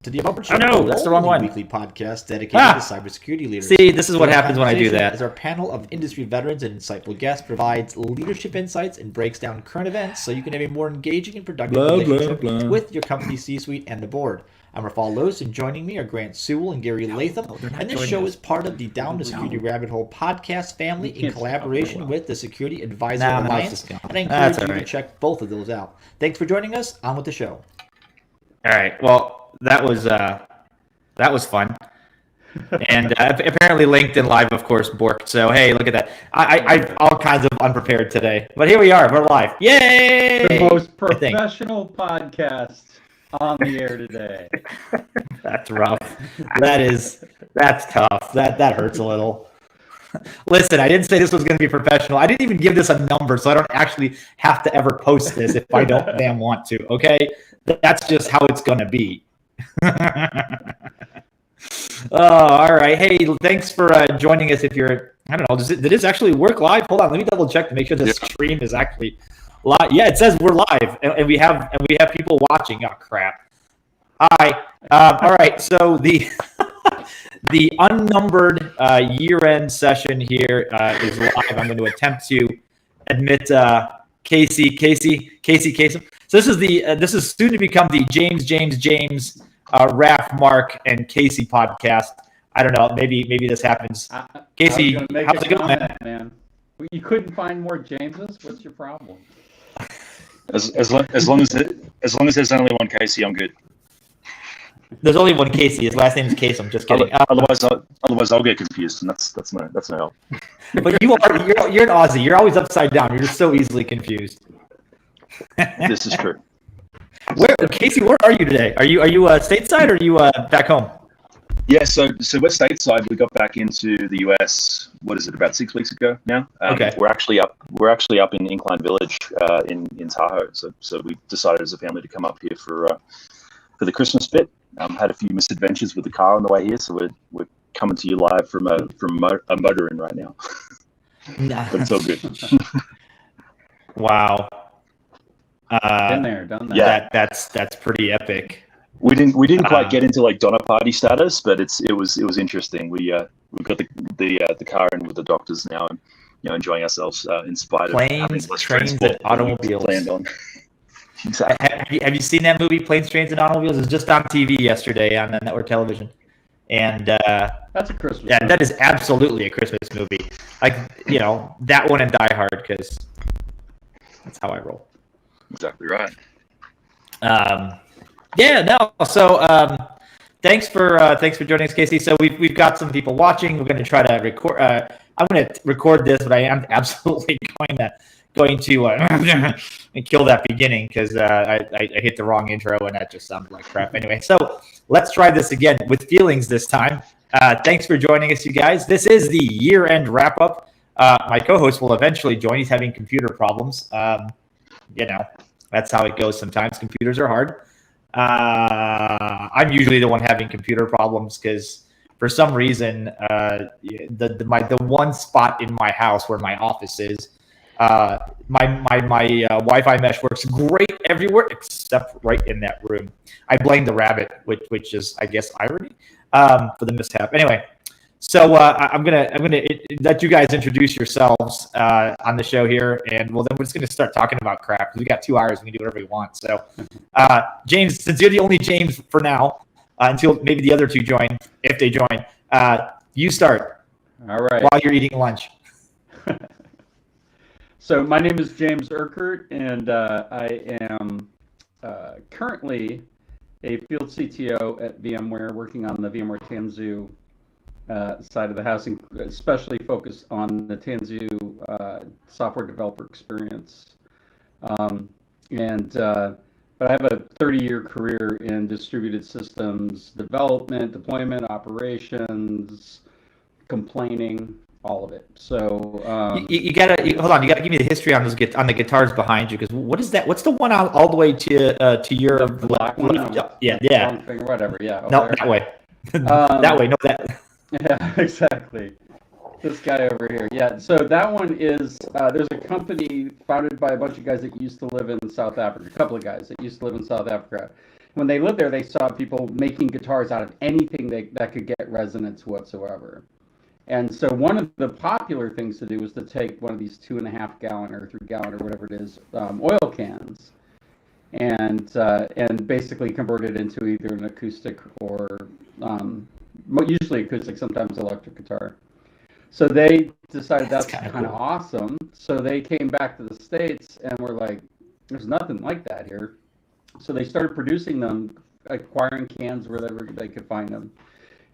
To the Unnumbered Show. Oh no, that's the wrong one. Weekly podcast dedicated to cybersecurity leaders. See, this is what happens when I do that. As our panel of industry veterans and insightful guests provides leadership insights and breaks down current events so you can have a more engaging and productive relationship with your company's C-suite and the board. I'm Rafal Lose, and joining me are Grant Sewell and Gary Latham. And this show is part of the Down to Security Rabbit Hole podcast family in collaboration with the Security Advisor Alliance. And I encourage you to check both of those out. Thanks for joining us. On with the show. All right. Well, that was fun. And apparently LinkedIn Live, of course, borked. So, hey, look at that. I'm all kinds of unprepared today. But here we are. We're live. Yay! The most professional podcast on the air today. That's rough. That's tough. That hurts a little. Listen, I didn't say this was going to be professional. I didn't even give this a number, so I don't actually have to ever post this if I don't damn want to, okay? That's just how it's going to be. All right. Hey, thanks for joining us. If you're, I don't know, did this actually work live? Hold on, let me double check to make sure the stream is actually live. Yeah, it says we're live, and we have people watching. Oh crap! Hi. All right. So the the Unnumbered year-end session here is live. I'm going to attempt to admit Casey. So this is soon to become the James, Raph, Mark, and Casey podcast. I don't know. Maybe this happens. Casey, how's it going, man? You couldn't find more Jameses? What's your problem? As long as there's only one Casey, I'm good. There's only one Casey. His last name is Case. I'm just kidding. Otherwise I'll get confused, and that's no help. But you're an Aussie. You're always upside down. You're so easily confused. This is true. Casey, where are you today? Are you stateside or are you back home? Yeah, so we're stateside. We got back into the US. What is it? About 6 weeks ago now. Okay. We're actually up in Incline Village in Tahoe. So we decided as a family to come up here for the Christmas bit. Had a few misadventures with the car on the way here, so we're coming to you live from a motor inn right now. But it's all good. Wow. Done there. Yeah, that's pretty epic. We didn't quite get into like Donner Party status, but it was interesting. We got the car in with the doctors now, and enjoying ourselves in spite of having less trains, and automobiles. Planned on. Exactly. Have you seen that movie, Planes, Trains, and Automobiles? It was just on TV yesterday on the network television, and that's a Christmas. Yeah, movie. That is absolutely a Christmas movie. Like that one and Die Hard, because that's how I roll. Exactly right. So thanks for joining us, Casey. So we've got some people watching. We're going to try to record. I'm going to record this, but I am absolutely going to kill that beginning because I hit the wrong intro and that just sounded like crap. Anyway, so let's try this again with feelings this time. Thanks for joining us, you guys. This is the year-end wrap-up. My co-host will eventually join. He's having computer problems. That's how it goes sometimes. Computers are hard. I'm usually the one having computer problems because for some reason, the one spot in my house where my office is, my Wi-Fi mesh works great everywhere except right in that room. I blame the rabbit, which is, I guess, irony for the mishap. Anyway, so I'm gonna let you guys introduce yourselves on the show here, and then we're just gonna start talking about crap. We got 2 hours. We can do whatever we want. So, James, since you're the only James for now, until maybe the other two join, if they join, you start. All right. While you're eating lunch. So my name is James Erkert, and I am currently a field CTO at VMware, working on the VMware Tanzu side of the house, especially focused on the Tanzu software developer experience. But I have a 30-year career in distributed systems development, deployment, operations, complaining, all of it. So you gotta hold on. You gotta give me the history on the guitars behind you, because what is that? What's the one all the way to your the black one? Yeah. Long finger, whatever. Yeah. No, that way. That way. No, that. Yeah, exactly. This guy over here. Yeah. So that one is there's a company founded by a bunch of guys that used to live in South Africa. A couple of guys that used to live in South Africa, when they lived there, they saw people making guitars out of anything that could get resonance whatsoever. And so one of the popular things to do was to take one of these 2.5 gallon or 3 gallon or whatever it is oil cans, and basically convert it into either an acoustic or usually acoustic, sometimes electric guitar. So they decided that's kind of awesome. So they came back to the States and were like, "There's nothing like that here." So they started producing them, acquiring cans wherever they could find them.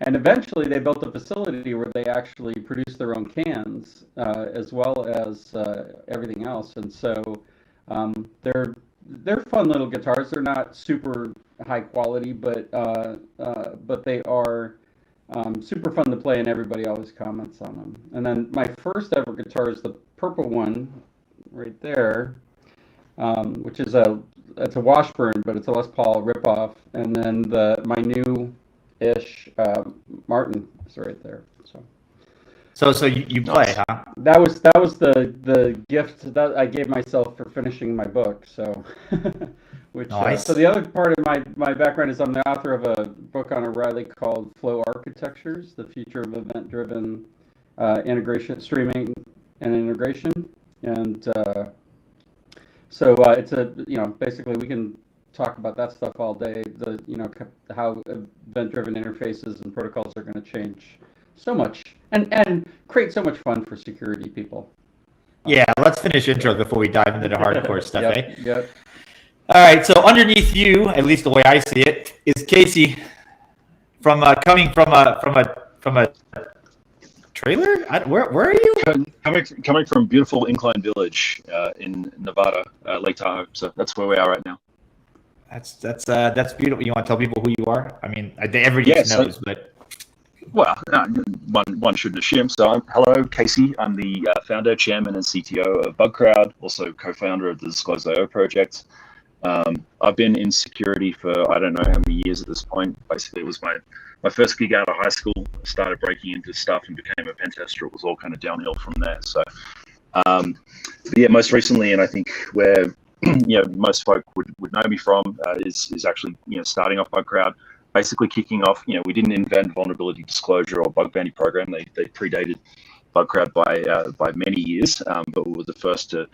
And eventually they built a facility where they actually produce their own cans, as well as everything else. And so they're fun little guitars. They're not super high quality, but they are super fun to play, and everybody always comments on them. And then my first ever guitar is the purple one right there, which is it's a Washburn, but it's a Les Paul ripoff. And then my new-ish Martin is right there. So you play, huh? That was the gift that I gave myself for finishing my book. So, which nice. So the other part of my background is I'm the author of a book on O'Reilly called Flow Architectures: The Future of Event-Driven Integration, Streaming, and Integration. And so it's basically we can talk about that stuff all day. How event-driven interfaces and protocols are going to change so much and create so much fun for security people. Yeah, let's finish intro before we dive into the hardcore stuff, eh? Yep. All right, so underneath you, at least the way I see it, is Casey coming from a trailer. Where are you? Coming from beautiful Incline Village in Nevada, Lake Tahoe. So that's where we are right now. That's beautiful. You want to tell people who you are? I mean, everybody knows, but. Well, one shouldn't assume. So, hello, Casey. I'm the founder, chairman, and CTO of BugCrowd, also co-founder of the Disclose.io project. I've been in security for I don't know how many years at this point. Basically, it was my first gig out of high school. I started breaking into stuff and became a pen tester. It was all kind of downhill from there. So, but yeah, most recently, and I think where most folk would know me from is actually starting off BugCrowd. Basically kicking off, we didn't invent vulnerability disclosure or bug bounty program. They predated BugCrowd by many years, but we were the first to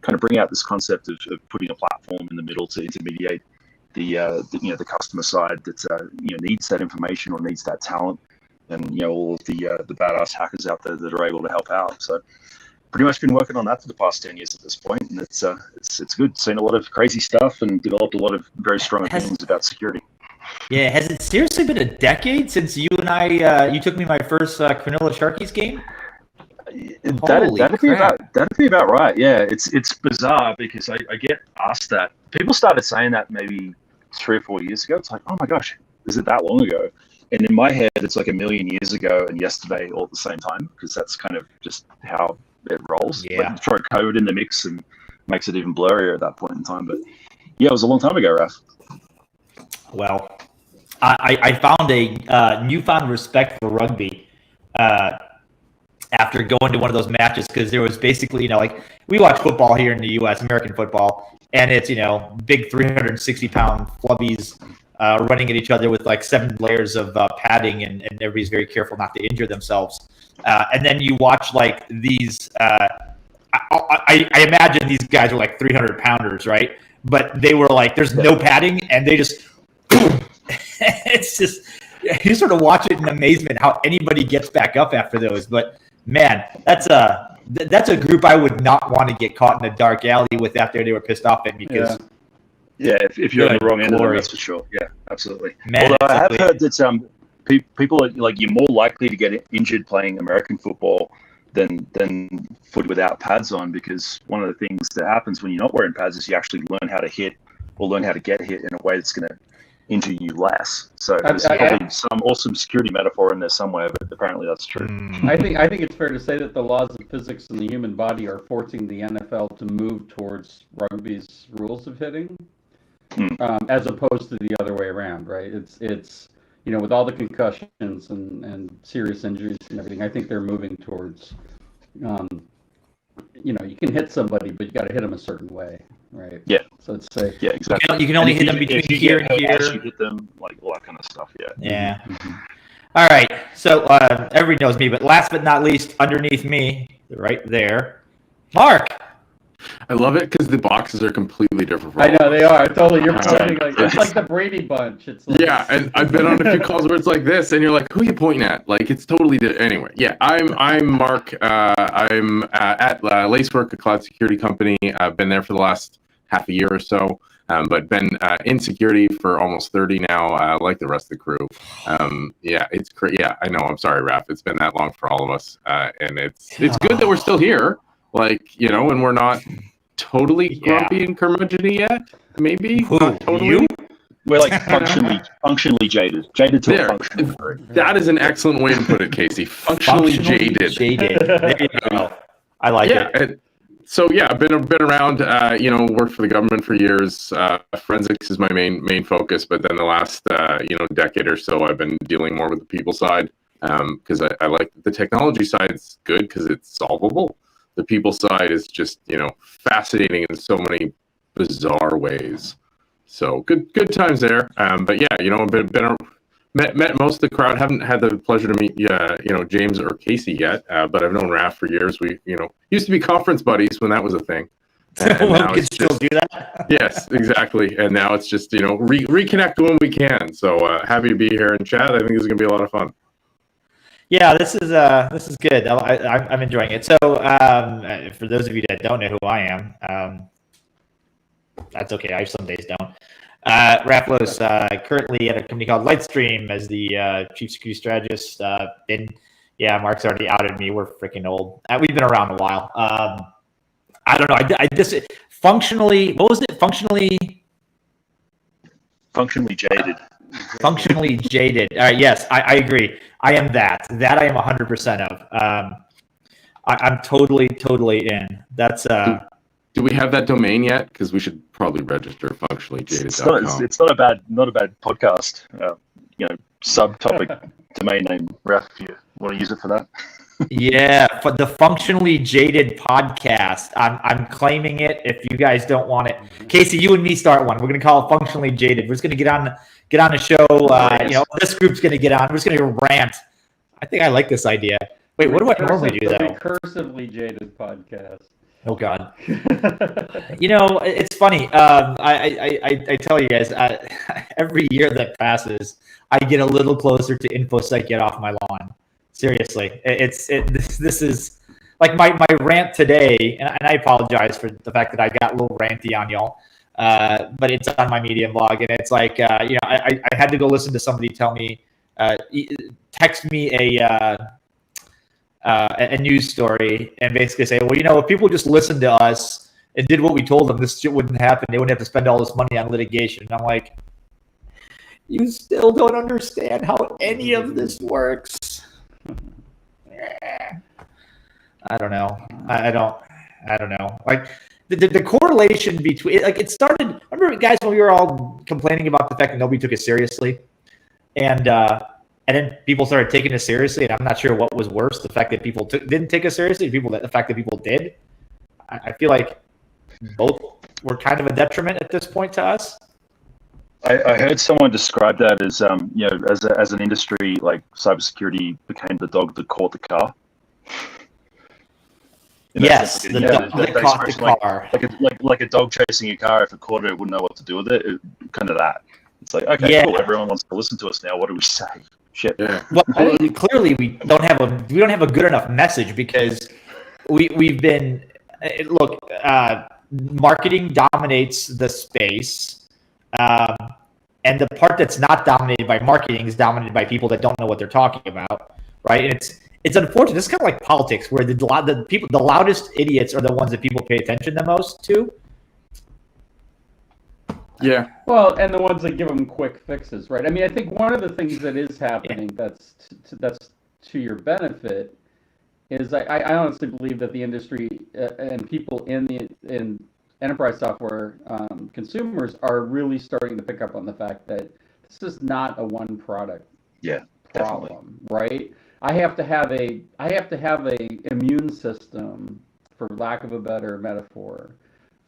kind of bring out this concept of putting a platform in the middle to intermediate the customer side that needs that information or needs that talent, and all of the badass hackers out there that are able to help out. So pretty much been working on that for the past 10 years at this point, and it's good. Seen a lot of crazy stuff and developed a lot of very strong opinions about security. Yeah, has it seriously been a decade since you and I, you took me my first Cronulla Sharkies game? That'd be about right. Yeah, it's bizarre because I get asked that. People started saying that maybe 3 or 4 years ago. It's like, oh my gosh, is it that long ago? And in my head, it's like a million years ago and yesterday all at the same time, because that's kind of just how it rolls. Yeah. Like, throw COVID in the mix and makes it even blurrier at that point in time. But yeah, it was a long time ago, Raf. Well, I found a newfound respect for rugby after going to one of those matches, because there was basically, like we watch football here in the U.S., American football, and it's, big 360-pound flubbies running at each other with like 7 layers of padding, and everybody's very careful not to injure themselves. And then you watch like these, I imagine these guys were like 300-pounders, right? But they were like, there's no padding, and they just, it's just, you sort of watch it in amazement how anybody gets back up after those. But man, that's a group I would not want to get caught in a dark alley with after they were pissed off at me. Because if you're on the wrong end of it, that's for sure. Yeah, absolutely. Man, although I have heard that people are like, you're more likely to get injured playing American football than foot without pads on, because one of the things that happens when you're not wearing pads is you actually learn how to hit or learn how to get hit in a way that's going to injure you less. So there's probably some awesome security metaphor in there somewhere, but apparently that's true. I think it's fair to say that the laws of physics in the human body are forcing the NFL to move towards rugby's rules of hitting, as opposed to the other way around, right? It's with all the concussions and serious injuries and everything, I think they're moving towards, you can hit somebody, but you got to hit them a certain way. Right. Yeah. So it's safe. Yeah, exactly. You can only And hit if them you- between if you here get and hurt as here. you hit them, like all that kind of stuff. Yeah. Yeah. All right. So everybody knows me, but last but not least, underneath me, right there, Mark. I love it because the boxes are completely different. I know they are totally. You're pointing like it's it's- like the Brady Bunch. It's like, Yeah, and I've been on a few calls where it's like this, and you're like, "Who are you pointing at?" Like it's totally anyway. Yeah, I'm Mark. I'm at Lacework, a cloud security company. I've been there for the last half a year or so, but been in security for almost 30 now. Like the rest of the crew. Yeah, it's crazy. Yeah, I know. I'm sorry, Raph. It's been that long for all of us, and it's good that we're still here. Like and we're not totally grumpy and curmudgeon-y yet. Maybe not totally. You? We're like functionally jaded to a functional degree. That is an excellent way to put it, Casey. Functionally jaded. There you go. I like it. And so I've been around. Worked for the government for years. Forensics is my main focus, but then the last decade or so, I've been dealing more with the people side because I like the technology side. It's good because it's solvable. The people side is just fascinating in so many bizarre ways. So good times there. But yeah, met most of the crowd. Haven't had the pleasure to meet James or Casey yet. But I've known Raph for years. We used to be conference buddies when that was a thing. And we can still do that. Yes, exactly. And now it's just reconnect when we can. So happy to be here and chat. I think this is gonna be a lot of fun. Yeah, this is good. I'm enjoying it. So, for those of you that don't know who I am, that's okay. I some days don't. Raplos, currently at a company called Lightstream as the chief security strategist. Mark's already outed me. We're freaking old. We've been around a while. I don't know. I just functionally. What was it? Functionally Jaded. Functionally jaded. Yes, I agree. I am that. That I am 100% of. I'm totally in. That's. Do we have that domain yet? Because we should probably register functionallyjaded.com. It's not a bad podcast. Subtopic domain name. Raf, if you want to use it for that. Yeah, for the Functionally Jaded podcast. I'm claiming it. If you guys don't want it, Casey, you and me start one. We're gonna call it Functionally Jaded. We're just gonna get on the show. This group's gonna get on. We're just gonna rant. I think I like this idea. Wait, what do I normally do though? Recursively Jaded podcast. Oh God. It's funny. I tell you guys, every year that passes, I get a little closer to InfoSec get off my lawn. Seriously, this is like my rant today, and I apologize for the fact that I got a little ranty on y'all, but it's on my Medium blog, and it's like I had to go listen to somebody tell me, text me a news story and basically say, well, if people just listened to us and did what we told them, this shit wouldn't happen. They wouldn't have to spend all this money on litigation. And I'm like, you still don't understand how any of this works. I don't know. I don't know. Like the correlation between, like, it started. Remember, guys, when we were all complaining about the fact that nobody took it seriously, and then people started taking it seriously, and I'm not sure what was worse: the fact that people didn't take it seriously, the fact that people did. I feel like both were kind of a detriment at this point to us. I heard someone describe that as as an industry, like cybersecurity became the dog that caught the car. Yes, the dog that caught the car. Like a dog chasing a car. If it caught it, it wouldn't know what to do with it. Kind of that. It's like, okay, cool. Everyone wants to listen to us now. What do we say? Shit. Yeah. Well, clearly we don't have a good enough message because we've been marketing dominates the space, and the part that's not dominated by marketing is dominated by people that don't know what they're talking about, right? And it's unfortunate. It's kind of like politics, where the loudest idiots are the ones that people pay attention the most to. Yeah. Well, and the ones that give them quick fixes, right? I mean, I think one of the things that is happening that's to your benefit is I honestly believe that the industry and people in enterprise software consumers are really starting to pick up on the fact that this is not a one product problem, right? I have to have a immune system, for lack of a better metaphor,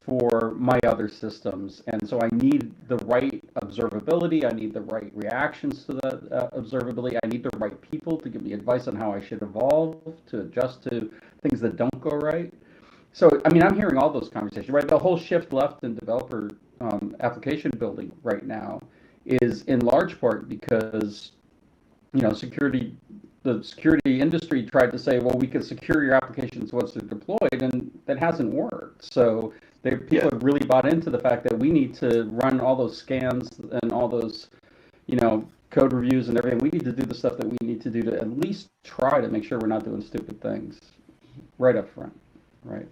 for my other systems. And so I need the right observability. I need the right reactions to the observability. I need the right people to give me advice on how I should evolve, to adjust to things that don't go right. So, I mean, I'm hearing all those conversations, right? The whole shift left in developer application building right now is in large part because, you know, the security industry tried to say, well, we can secure your applications once they're deployed, and that hasn't worked. So people have really bought into the fact that we need to run all those scans and all those, you know, code reviews and everything. We need to do the stuff that we need to do to at least try to make sure we're not doing stupid things right up front, right?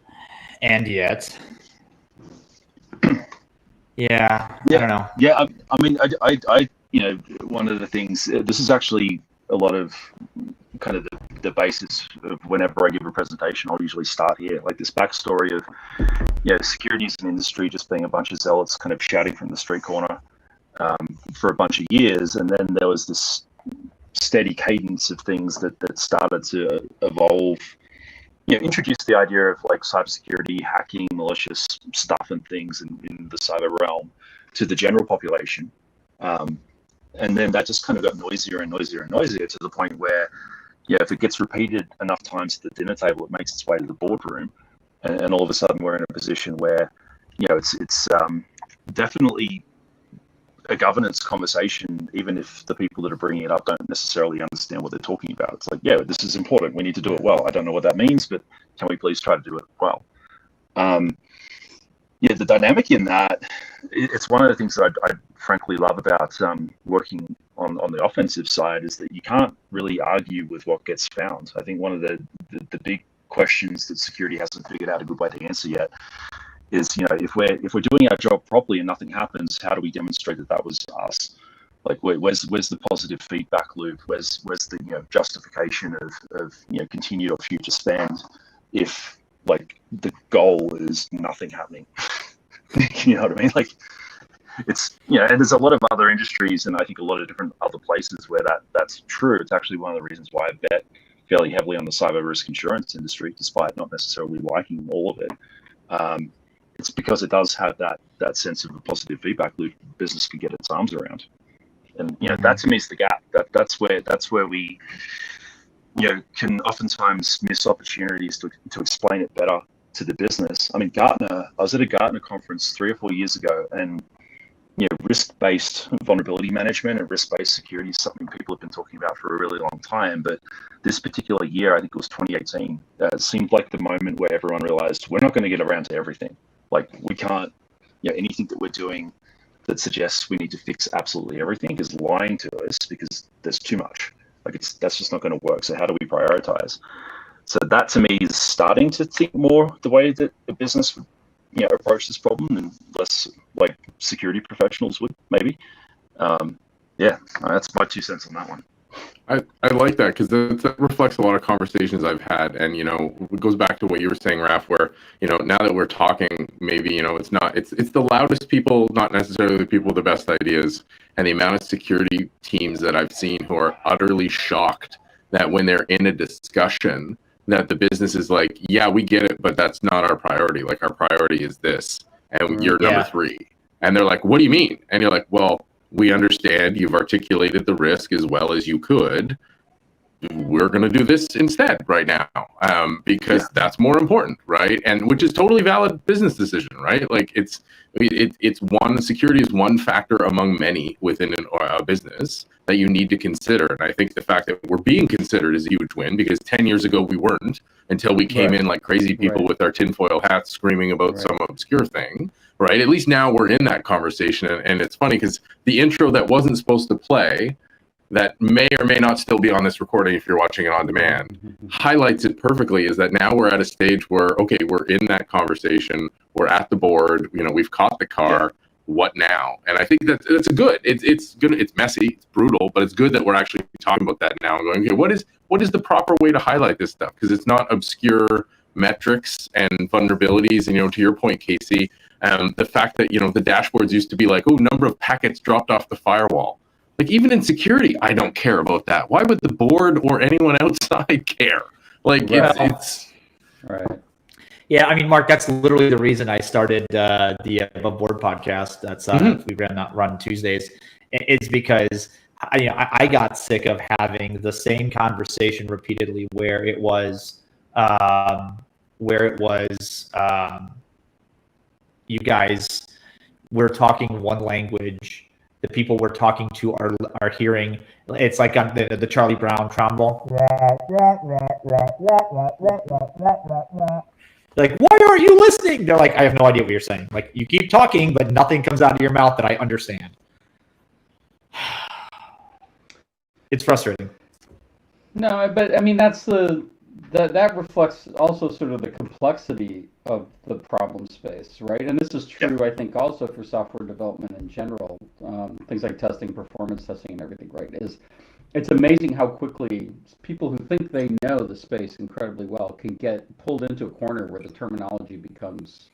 And yet, I don't know. Yeah, I mean, I you know, one of the things, this is actually a lot of kind of the basis of whenever I give a presentation, I'll usually start here, like this backstory of, you know, security as an industry just being a bunch of zealots kind of shouting from the street corner for a bunch of years. And then there was this steady cadence of things that started to evolve, you know, introduce the idea of like cybersecurity, hacking, malicious stuff and things in the cyber realm to the general population. And then that just kind of got noisier and noisier and noisier to the point where, yeah, if it gets repeated enough times at the dinner table, it makes its way to the boardroom. And all of a sudden we're in a position where, you know, it's definitely a governance conversation, even if the people that are bringing it up don't necessarily understand what they're talking about. It's like, yeah, this is important. We need to do it well. I don't know what that means, but can we please try to do it well? Yeah, the dynamic in that, it's one of the things that I frankly love about working on the offensive side is that you can't really argue with what gets found. I think one of the big questions that security hasn't figured out a good way to answer yet is, you know, if we're doing our job properly and nothing happens, how do we demonstrate that was us? Like, where's the positive feedback loop? Where's the, you know, justification of you know, continued or future spend if, like, the goal is nothing happening? You know what I mean? Like, it's, you know, and there's a lot of other industries and I think a lot of different other places where that's true. It's actually one of the reasons why I bet fairly heavily on the cyber risk insurance industry, despite not necessarily liking all of it. It's because it does have that sense of a positive feedback loop business can get its arms around. And, you know, that to me is the gap. That's where we, you know, can oftentimes miss opportunities to explain it better to the business. I mean, I was at a Gartner conference 3 or 4 years ago, and, you know, risk-based vulnerability management and risk-based security is something people have been talking about for a really long time. But this particular year, I think it was 2018, seemed like the moment where everyone realized we're not going to get around to everything. Like, we can't, you know, anything that we're doing that suggests we need to fix absolutely everything is lying to us because there's too much. Like, that's just not going to work. So how do we prioritize? So that to me is starting to think more the way that a business would, you know, approach this problem, and less like security professionals would, maybe. Yeah, that's my 2 cents on that one. I like that because that reflects a lot of conversations I've had, and, you know, it goes back to what you were saying, Raph, where, you know, now that we're talking, maybe, you know, it's the loudest people, not necessarily the people with the best ideas, and the amount of security teams that I've seen who are utterly shocked that when they're in a discussion that the business is like, yeah, we get it, but that's not our priority. Like, our priority is this, and you're number 3. And they're like, what do you mean? And you're like, well, we understand you've articulated the risk as well as you could. We're going to do this instead right now because that's more important, right? And which is totally valid business decision, right? Like, it's one, security is one factor among many within a business that you need to consider. And I think the fact that we're being considered is a huge win, because 10 years ago we weren't, until we came in like crazy people with our tinfoil hats screaming about some obscure thing, right? At least now we're in that conversation. And it's funny because the intro that wasn't supposed to play, that may or may not still be on this recording if you're watching it on demand, highlights it perfectly, is that now we're at a stage where, okay, we're in that conversation, we're at the board, you know, we've caught the car, what now? And I think that it's good. It's good. It's messy, it's brutal, but it's good that we're actually talking about that now and going, okay, what is the proper way to highlight this stuff? Because it's not obscure metrics and vulnerabilities. And, you know, to your point, Casey, the fact that, you know, the dashboards used to be like, oh, number of packets dropped off the firewall. Like, even in security, I don't care about that. Why would the board or anyone outside care? Like, it's right. Yeah, I mean, Mark, that's literally the reason I started the Above Board podcast. That's we run Tuesdays. It's because I got sick of having the same conversation repeatedly, where it was you guys were talking one language. The people we're talking to are hearing. It's like on the Charlie Brown trombone. Like, why aren't you listening? They're like, I have no idea what you're saying. Like, you keep talking, but nothing comes out of your mouth that I understand. It's frustrating. No, but I mean that reflects also sort of the complexity of the problem space, right? And this is true, I think, also for software development in general. Things like testing, performance testing, and everything, right? It's amazing how quickly people who think they know the space incredibly well can get pulled into a corner where the terminology becomes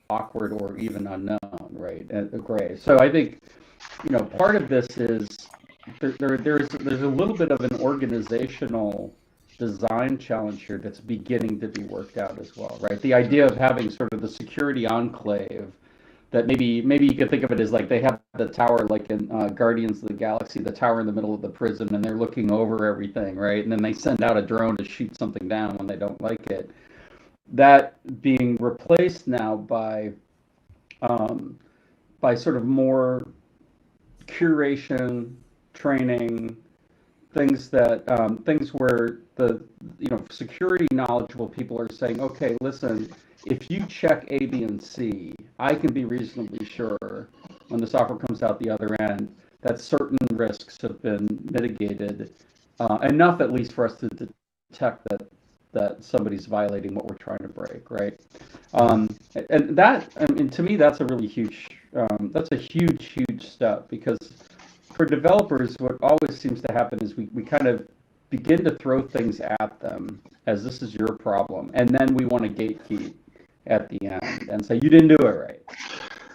awkward or even unknown, right? And gray. So I think, part of this is there's a little bit of an organizational design challenge here that's beginning to be worked out as well, right? The idea of having sort of the security enclave that maybe you could think of it as like they have the tower like in Guardians of the Galaxy, the tower in the middle of the prison, and they're looking over everything, right? And then they send out a drone to shoot something down when they don't like it. That being replaced now by sort of more curation, training, things where the security knowledgeable people are saying, okay, listen, if you check A, B, and C, I can be reasonably sure when the software comes out the other end that certain risks have been mitigated enough, at least, for us to detect that somebody's violating what we're trying to break, right? And that, I mean, to me, that's a really huge, huge step, because for developers, what always seems to happen is we kind of begin to throw things at them as this is your problem, and then we want to gatekeep at the end and say you didn't do it right.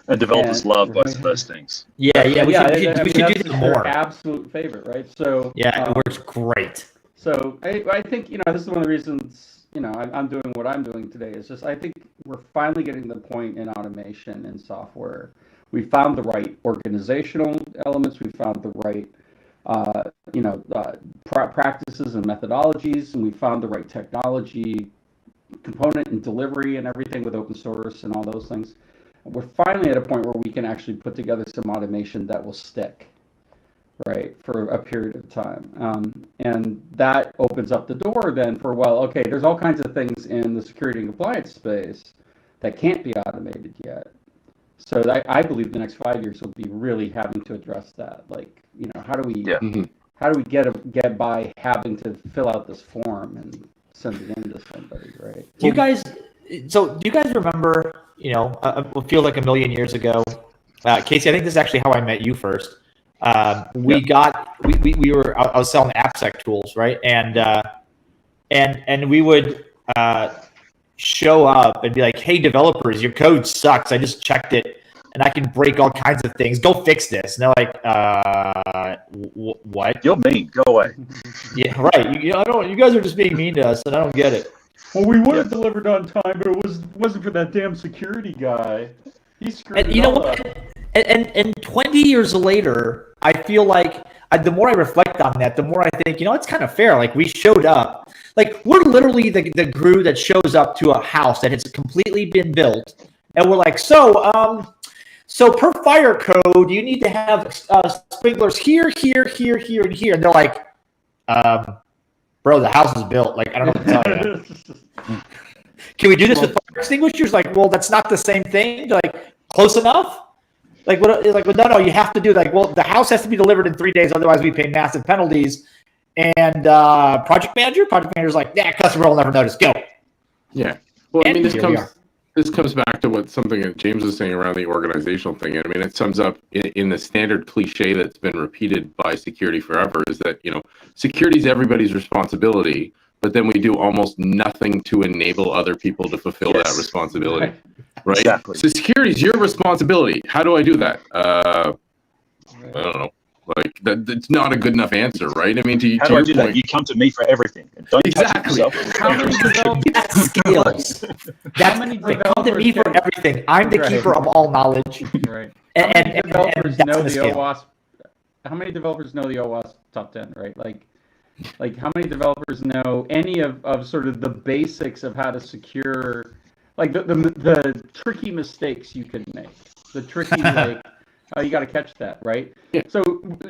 And developers love both of those things. We should do them more. Absolute favorite, right? So it works great. So I think this is one of the reasons I'm doing what I'm doing today. Is just I think we're finally getting to the point in automation and software. We found the right organizational elements. We found the right practices and methodologies, and we found the right technology component and delivery and everything with open source and all those things. We're finally at a point where we can actually put together some automation that will stick, right, for a period of time. And that opens up the door then for, okay, there's all kinds of things in the security and compliance space that can't be automated yet. So I believe the next 5 years will be really having to address that. Like, how do we get by having to fill out this form and send it in to somebody, right? Do you guys remember, it feels like a million years ago, Casey, I think this is actually how I met you first. I was selling AppSec tools, right? And we would show up and be like, hey, developers, your code sucks. I just checked it and I can break all kinds of things. Go fix this. And they're like, what? You're mean. Go away. Yeah, right. You guys are just being mean to us and I don't get it. Well, we would have delivered on time, but it wasn't for that damn security guy. He screwed it all up. And 20 years later, I feel like the more I reflect on that, the more I think, it's kind of fair. Like, we showed up. Like, we're literally the crew that shows up to a house that has completely been built. And we're like, so per fire code, you need to have sprinklers here, here, here, here, and here. And they're like, bro, the house is built. Like, I don't know what to tell you. Can we do this with fire extinguishers? Like, well, that's not the same thing. Like, close enough? Like, no, you have to do like, well, the house has to be delivered in 3 days, otherwise we pay massive penalties. And project manager's like, customer will never notice. Go. Yeah. Well, I mean, this comes back to what something that James was saying around the organizational thing. I mean, it sums up in the standard cliche that's been repeated by security forever is that, security is everybody's responsibility, but then we do almost nothing to enable other people to fulfill that responsibility. Right? Exactly. So security is your responsibility. How do I do that? I don't know. Like that's not a good enough answer, right? I mean, How to do I your do point, that? You come to me for everything. And don't touch it exactly. yourself. How many developers? That's skills. That's many come to me developers for can- everything. I'm the Right. keeper of all knowledge. Right. And, How many and developers that's know the the scale. OWASP? How many developers know the OWASP top 10? Right. Like how many developers know any of sort of the basics of how to secure, like the tricky mistakes you can make, the tricky like. Oh, you got to catch that, right? Yeah. So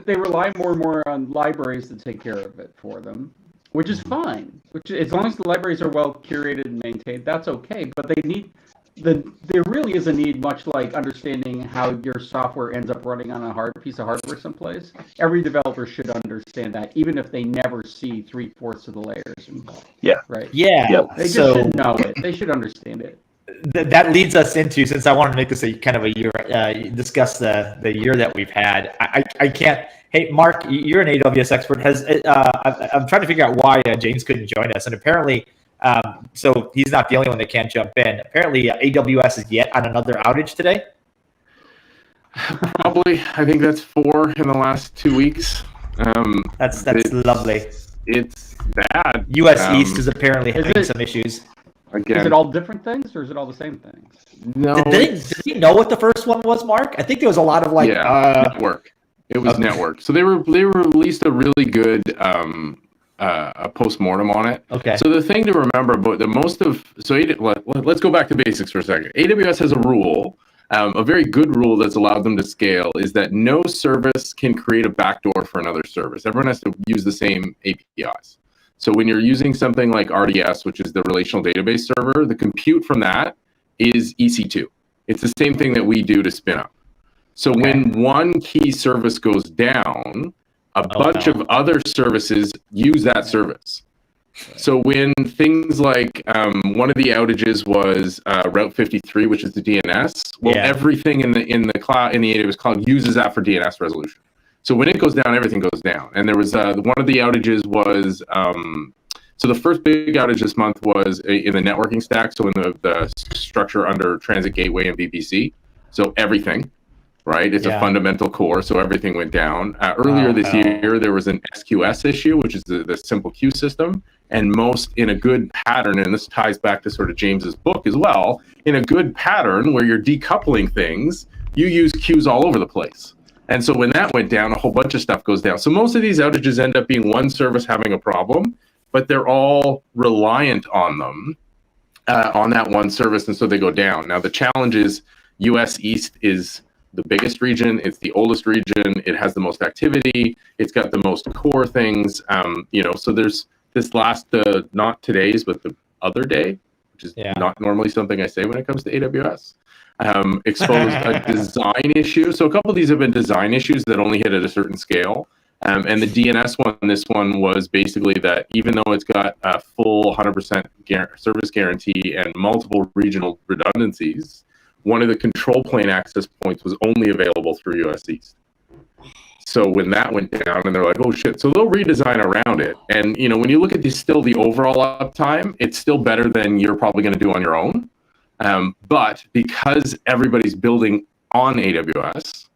they rely more and more on libraries to take care of it for them, which is fine. Which, as long as the libraries are well curated and maintained, that's okay. But there really is a need, much like understanding how your software ends up running on a hard piece of hardware someplace. Every developer should understand that, even if they never see 3/4 of the layers involved. Yeah. Right. Yeah. Yep. They just So should know it. They should understand it. that leads us into, since I wanted to make this a kind of a year, discuss the year that we've had. I can't. Hey, Mark, you're an AWS expert. I'm trying to figure out why James couldn't join us, and apparently, so he's not the only one that can't jump in. Apparently, AWS is yet on another outage today. Probably, I think that's 4 in the last 2 weeks. That's lovely. It's bad. US East is apparently having it- some issues. Again, Is it all different things, or is it all the same things? no. Did you know what the first one was, Mark? I think there was a lot of network. It was Okay. network. So they released a really good a postmortem on it. Okay. So the thing to remember about let's go back to basics for a second. AWS has a rule, a very good rule that's allowed them to scale, is that no service can create a backdoor for another service. Everyone has to use the same APIs. So when you're using something like RDS, which is the relational database server, the compute from that is EC2. It's the same thing that we do to spin up. So when one key service goes down, a bunch of other services use that service. So when things like one of the outages was Route 53, which is the DNS, everything in the cloud, in the AWS cloud, uses that for DNS resolution. So when it goes down, everything goes down. And there was one of the outages was so the first big outage this month was in the networking stack. So in the structure under Transit Gateway and VPC. So everything. Right, it's a fundamental core, so everything went down. Earlier this year, there was an SQS issue, which is the simple queue system, and most in a good pattern, and this ties back to sort of James's book as well. In a good pattern where you're decoupling things, you use queues all over the place, and so when that went down, a whole bunch of stuff goes down. So most of these outages end up being one service having a problem, but they're all reliant on them, on that one service, and so they go down. Now the challenge is US East is the biggest region, it's the oldest region, it has the most activity, it's got the most core things, so there's this last, not today's, but the other day, which is not normally something I say when it comes to AWS, exposed a design issue. So a couple of these have been design issues that only hit at a certain scale. And the DNS one, this one was basically that even though it's got a full 100% service guarantee and multiple regional redundancies, one of the control plane access points was only available through US East. So when that went down, and they're like, oh shit, so they'll redesign around it. And when you look at the overall uptime, it's still better than you're probably going to do on your own. But because everybody's building on AWS,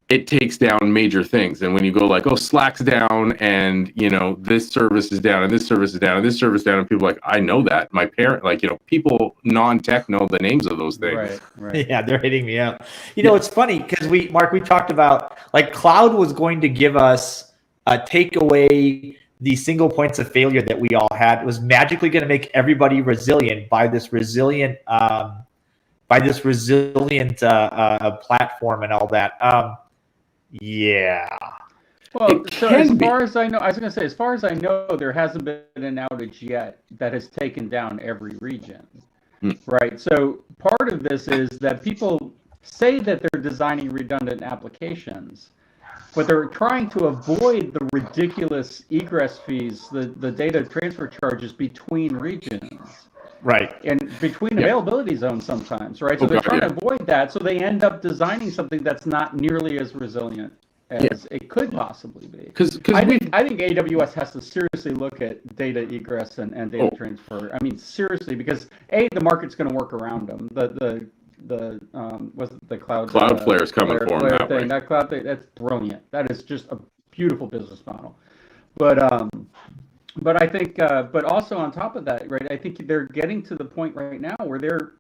it takes down major things. And when you go like, oh, Slack's down, and this service is down, and this service is down, and this service is down, and people are like, I know that. My parent, people non-tech know the names of those things. Right. Yeah, they're hitting me up. It's funny because we talked about cloud was going to give us take away the single points of failure that we all had. It was magically going to make everybody resilient by this resilient platform and all that. Yeah. Well, so as far as I know, I was going to say, as far as I know, there hasn't been an outage yet that has taken down every region, right? So part of this is that people say that they're designing redundant applications, but they're trying to avoid the ridiculous egress fees, the data transfer charges between regions. Right. And between availability zones sometimes, right? So they're trying to avoid that. So they end up designing something that's not nearly as resilient as it could possibly be. I think AWS has to seriously look at data egress and data transfer. I mean, seriously, because the market's going to work around them. was it the cloud Cloudflare is coming for them that way. That cloud thing, that's brilliant. That is just a beautiful business model. But I think, but also on top of that, right? I think they're getting to the point right now where they're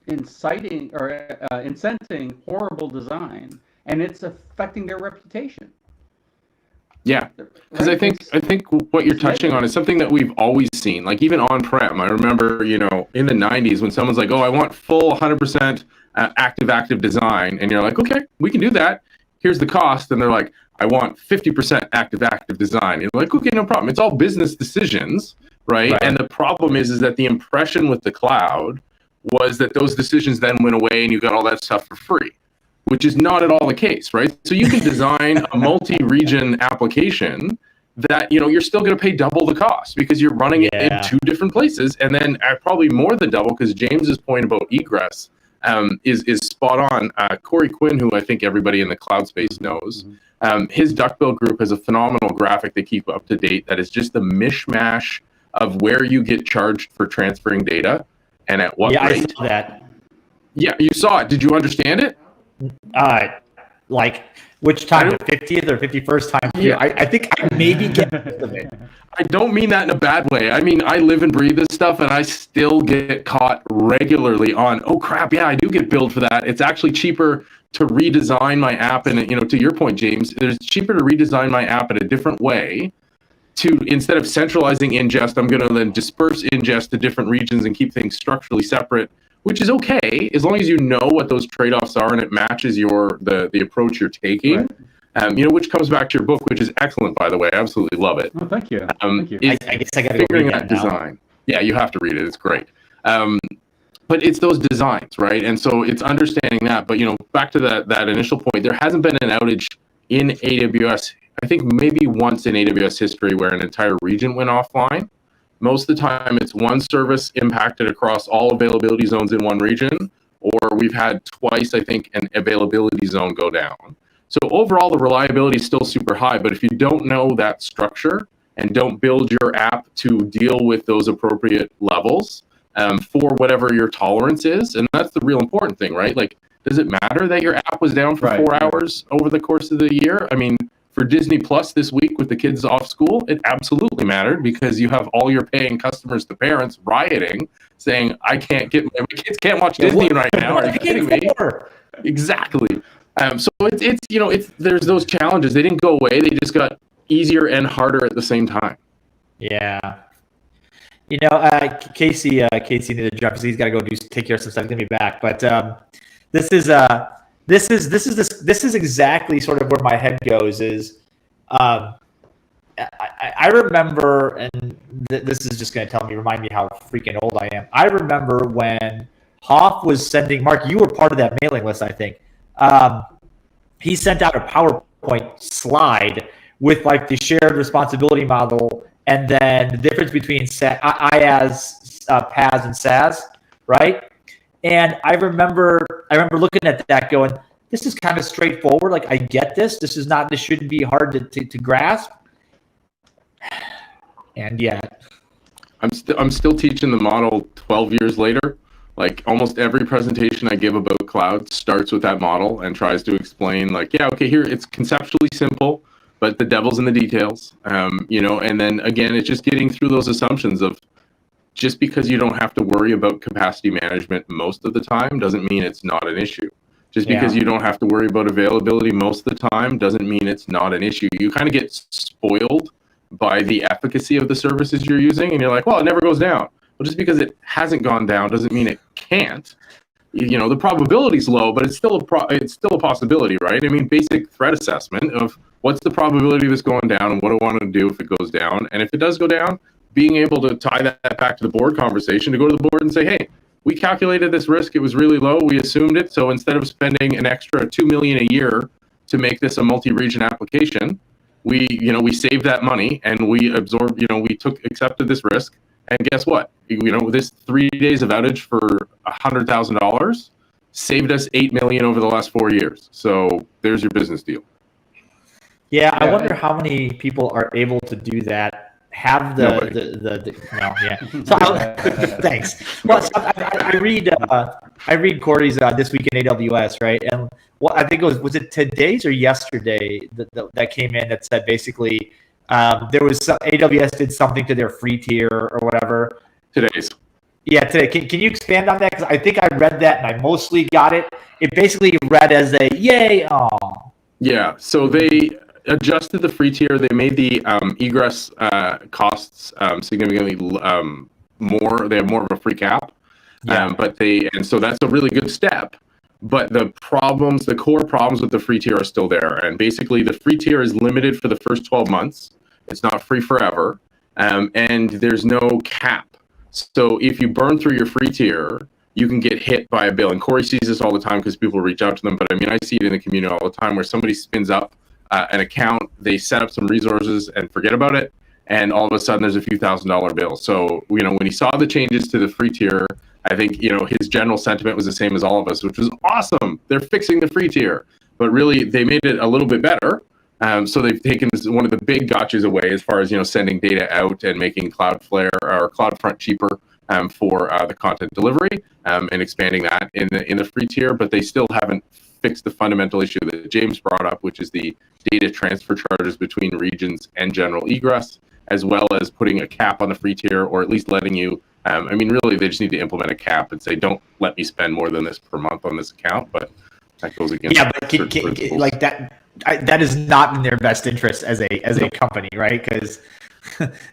inciting or incenting horrible design, and it's affecting their reputation. Yeah, because I think what you're touching on is something that we've always seen. Like even on-prem, I remember, in the 90s when someone's like, "Oh, I want full 100% active design," and you're like, "Okay, we can do that. Here's the cost," and they're like, "I want 50% active design." You're like, "Okay, no problem." It's all business decisions, right? And the problem is that the impression with the cloud was that those decisions then went away and you got all that stuff for free, which is not at all the case, right? So you can design a multi-region application that, you're still going to pay double the cost because you're running it in two different places, and then probably more than double, because James's point about egress is spot on. Corey Quinn, who I think everybody in the cloud space knows, his Duckbill group has a phenomenal graphic they keep up to date that is just the mishmash of where you get charged for transferring data and at what rate. I saw that. Yeah, you saw it. Did you understand it? Like which time, the 50th or 51st time? Yeah. I think I maybe get it. I don't mean that in a bad way. I mean, I live and breathe this stuff, and I still get caught regularly on, oh crap, yeah, I do get billed for that. It's actually cheaper to redesign my app, and to your point, James, it's cheaper to redesign my app in a different way. Instead of centralizing ingest, I'm going to then disperse ingest to different regions and keep things structurally separate, which is okay as long as you know what those trade-offs are and it matches the approach you're taking. Right. Which comes back to your book, which is excellent, by the way. I absolutely love it. Oh, thank you. Thank you. I guess I got to figuring read out that design. Yeah, you have to read it. It's great. But it's those designs, right? And so it's understanding that. But back to that initial point, there hasn't been an outage in AWS. I think maybe once in AWS history where an entire region went offline. Most of the time, it's one service impacted across all availability zones in one region, or we've had twice, I think, an availability zone go down. So overall, the reliability is still super high, but if you don't know that structure and don't build your app to deal with those appropriate levels for whatever your tolerance is, and that's the real important thing, right? Like, does it matter that your app was down for 4 hours over the course of the year? I mean, for Disney Plus this week with the kids off school, it absolutely mattered because you have all your paying customers, the parents, rioting, saying, my kids can't watch Disney right now. Are you kidding me? Exactly. So it's there's those challenges. They didn't go away. They just got easier and harder at the same time. Yeah. Casey needed to jump because he's got to go take care of some stuff. He's gonna be back. But this is exactly sort of where my head goes. Is I remember, and this is just going to remind me how freaking old I am. I remember when Hoff was sending, Mark, you were part of that mailing list, I think. He sent out a PowerPoint slide with like the shared responsibility model, and then the difference between IaaS, PaaS, and SaaS, right? And I remember looking at that going, this is kind of straightforward. Like, I get this. This shouldn't be hard to grasp. And yet, I'm still teaching the model 12 years later. Like, almost every presentation I give about cloud starts with that model and tries to explain, like, yeah, okay, here it's conceptually simple, but the devil's in the details. And then again, it's just getting through those assumptions of, just because you don't have to worry about capacity management most of the time doesn't mean it's not an issue. Just because you don't have to worry about availability most of the time doesn't mean it's not an issue. You kind of get spoiled by the efficacy of the services you're using, and you're like, well, it never goes down. Well, just because it hasn't gone down doesn't mean it can't. The probability's low, but it's still a possibility, right? I mean, basic threat assessment of what's the probability of this going down and what do I want to do if it goes down. And if it does go down, being able to tie that back to the board conversation, to go to the board and say, hey, we calculated this risk. It was really low. We assumed it. So instead of spending an extra $2 million a year to make this a multi-region application, we saved that money and we absorbed, accepted this risk. And guess what? This 3 days of outage for $100,000 saved us $8 million over the last 4 years. So there's your business deal. Yeah, I wonder how many people are able to do that have the no, yeah. So thanks. Well, so I read Corey's This Week in AWS, right? And what I think was it today's or yesterday that came in that said basically there was AWS did something to their free tier or whatever. Today's. Yeah, today. Can you expand on that? Because I think I read that and I mostly got it. It basically read as a yay. Oh. Yeah. So they adjusted the free tier. They made the egress costs significantly more. They have more of a free cap. Yeah. So that's a really good step. But the core problems with the free tier are still there. And basically, the free tier is limited for the first 12 months. It's not free forever. And there's no cap. So if you burn through your free tier, you can get hit by a bill. And Corey sees this all the time because people reach out to them. But I mean, I see it in the community all the time where somebody spins up an account, they set up some resources and forget about it. And all of a sudden there's a few $1,000 bill. So, when he saw the changes to the free tier, I think, his general sentiment was the same as all of us, which was awesome. They're fixing the free tier. But really, they made it a little bit better. So they've taken one of the big gotchas away as far as, sending data out and making Cloudflare or CloudFront cheaper for the content delivery and expanding that in the free tier. But they still haven't fixed the fundamental issue that James brought up, which is the data transfer charges between regions and general egress, as well as putting a cap on the free tier, or at least letting you, really, they just need to implement a cap and say, don't let me spend more than this per month on this account. But that goes against like that. That is not in their best interest as a company, right? Because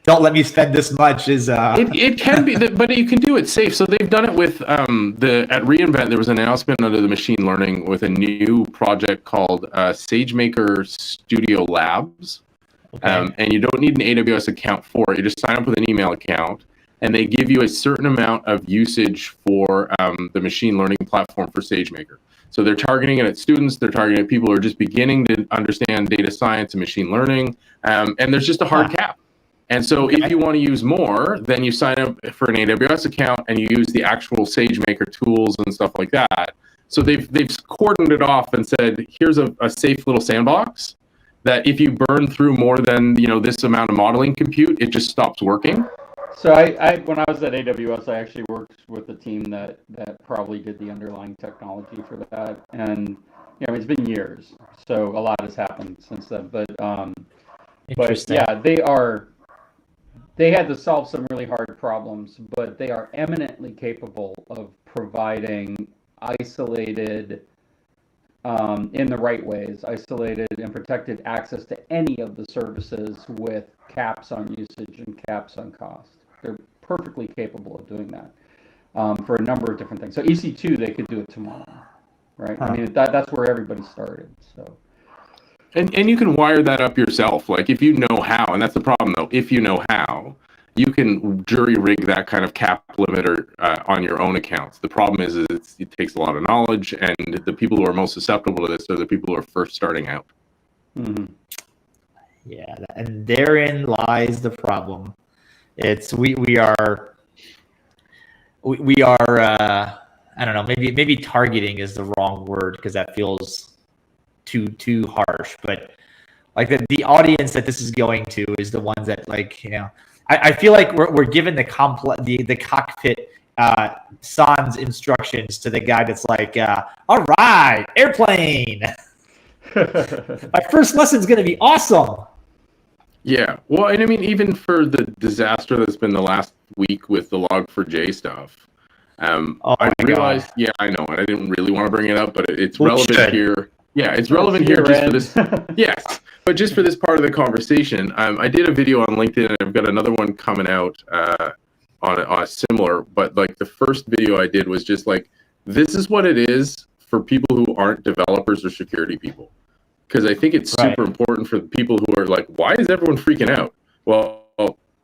don't let me spend this much is it can be, but you can do it safe. So they've done it with at reInvent. There was an announcement under the machine learning with a new project called Sagemaker Studio Labs, and you don't need an AWS account for it. You just sign up with an email account, and they give you a certain amount of usage for the machine learning platform for Sagemaker. So they're targeting it at students. They're targeting at people who are just beginning to understand data science and machine learning. And there's just a hard cap. And so if you want to use more, then you sign up for an AWS account and you use the actual Sagemaker tools and stuff like that. So they've cordoned it off and said, here's a safe little sandbox that if you burn through more than this amount of modeling compute, it just stops working. So I when I was at AWS, I actually worked with a team that probably did the underlying technology for that, and it's been years, so a lot has happened since then. But yeah, they had to solve some really hard problems, but they are eminently capable of providing isolated, in the right ways, isolated and protected access to any of the services with caps on usage and caps on cost. They're perfectly capable of doing that for a number of different things. So EC2, they could do it tomorrow, right? I mean, that's where everybody started. So, and you can wire that up yourself, like if you know how. And that's the problem, though. If you know how, you can jury rig that kind of cap limiter on your own accounts. The problem is it takes a lot of knowledge, and the people who are most susceptible to this are the people who are first starting out. Mm-hmm. Yeah, and therein lies the problem. It's we are I don't know, maybe targeting is the wrong word because that feels too harsh, but like the audience that this is going to is the ones that I feel like we're given the cockpit sans instructions to the guy that's like, all right, airplane. My first lesson's gonna be awesome. Yeah, well, and I mean, even for the disaster that's been the last week with the Log4j stuff, I realized, yeah, I know, and I didn't really want to bring it up, but it's relevant here. Yeah, it's relevant here just for this. Yes, but just for this part of the conversation, I did a video on LinkedIn, and I've got another one coming out on a similar, but like the first video I did was just like, this is what it is for people who aren't developers or security people. Because I think it's super important for the people who are like, why is everyone freaking out? Well,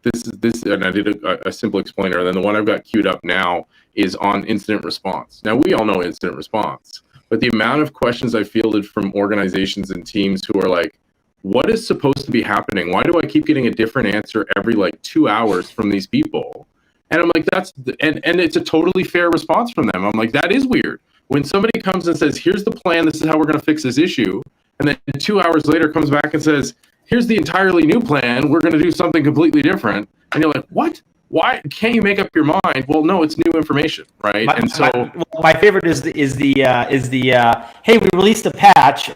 this, and I did a simple explainer, and then the one I've got queued up now is on incident response. Now, we all know incident response, but the amount of questions I fielded from organizations and teams who are like, what is supposed to be happening? Why do I keep getting a different answer every 2 hours from these people? And I'm like, and it's a totally fair response from them. I'm like, that is weird. When somebody comes and says, here's the plan, this is how we're going to fix this issue, and then 2 hours later comes back and says, here's the entirely new plan. We're going to do something completely different. And you're like, what? Why can't you make up your mind? Well, no, it's new information, right? My favorite is the hey, we released a patch.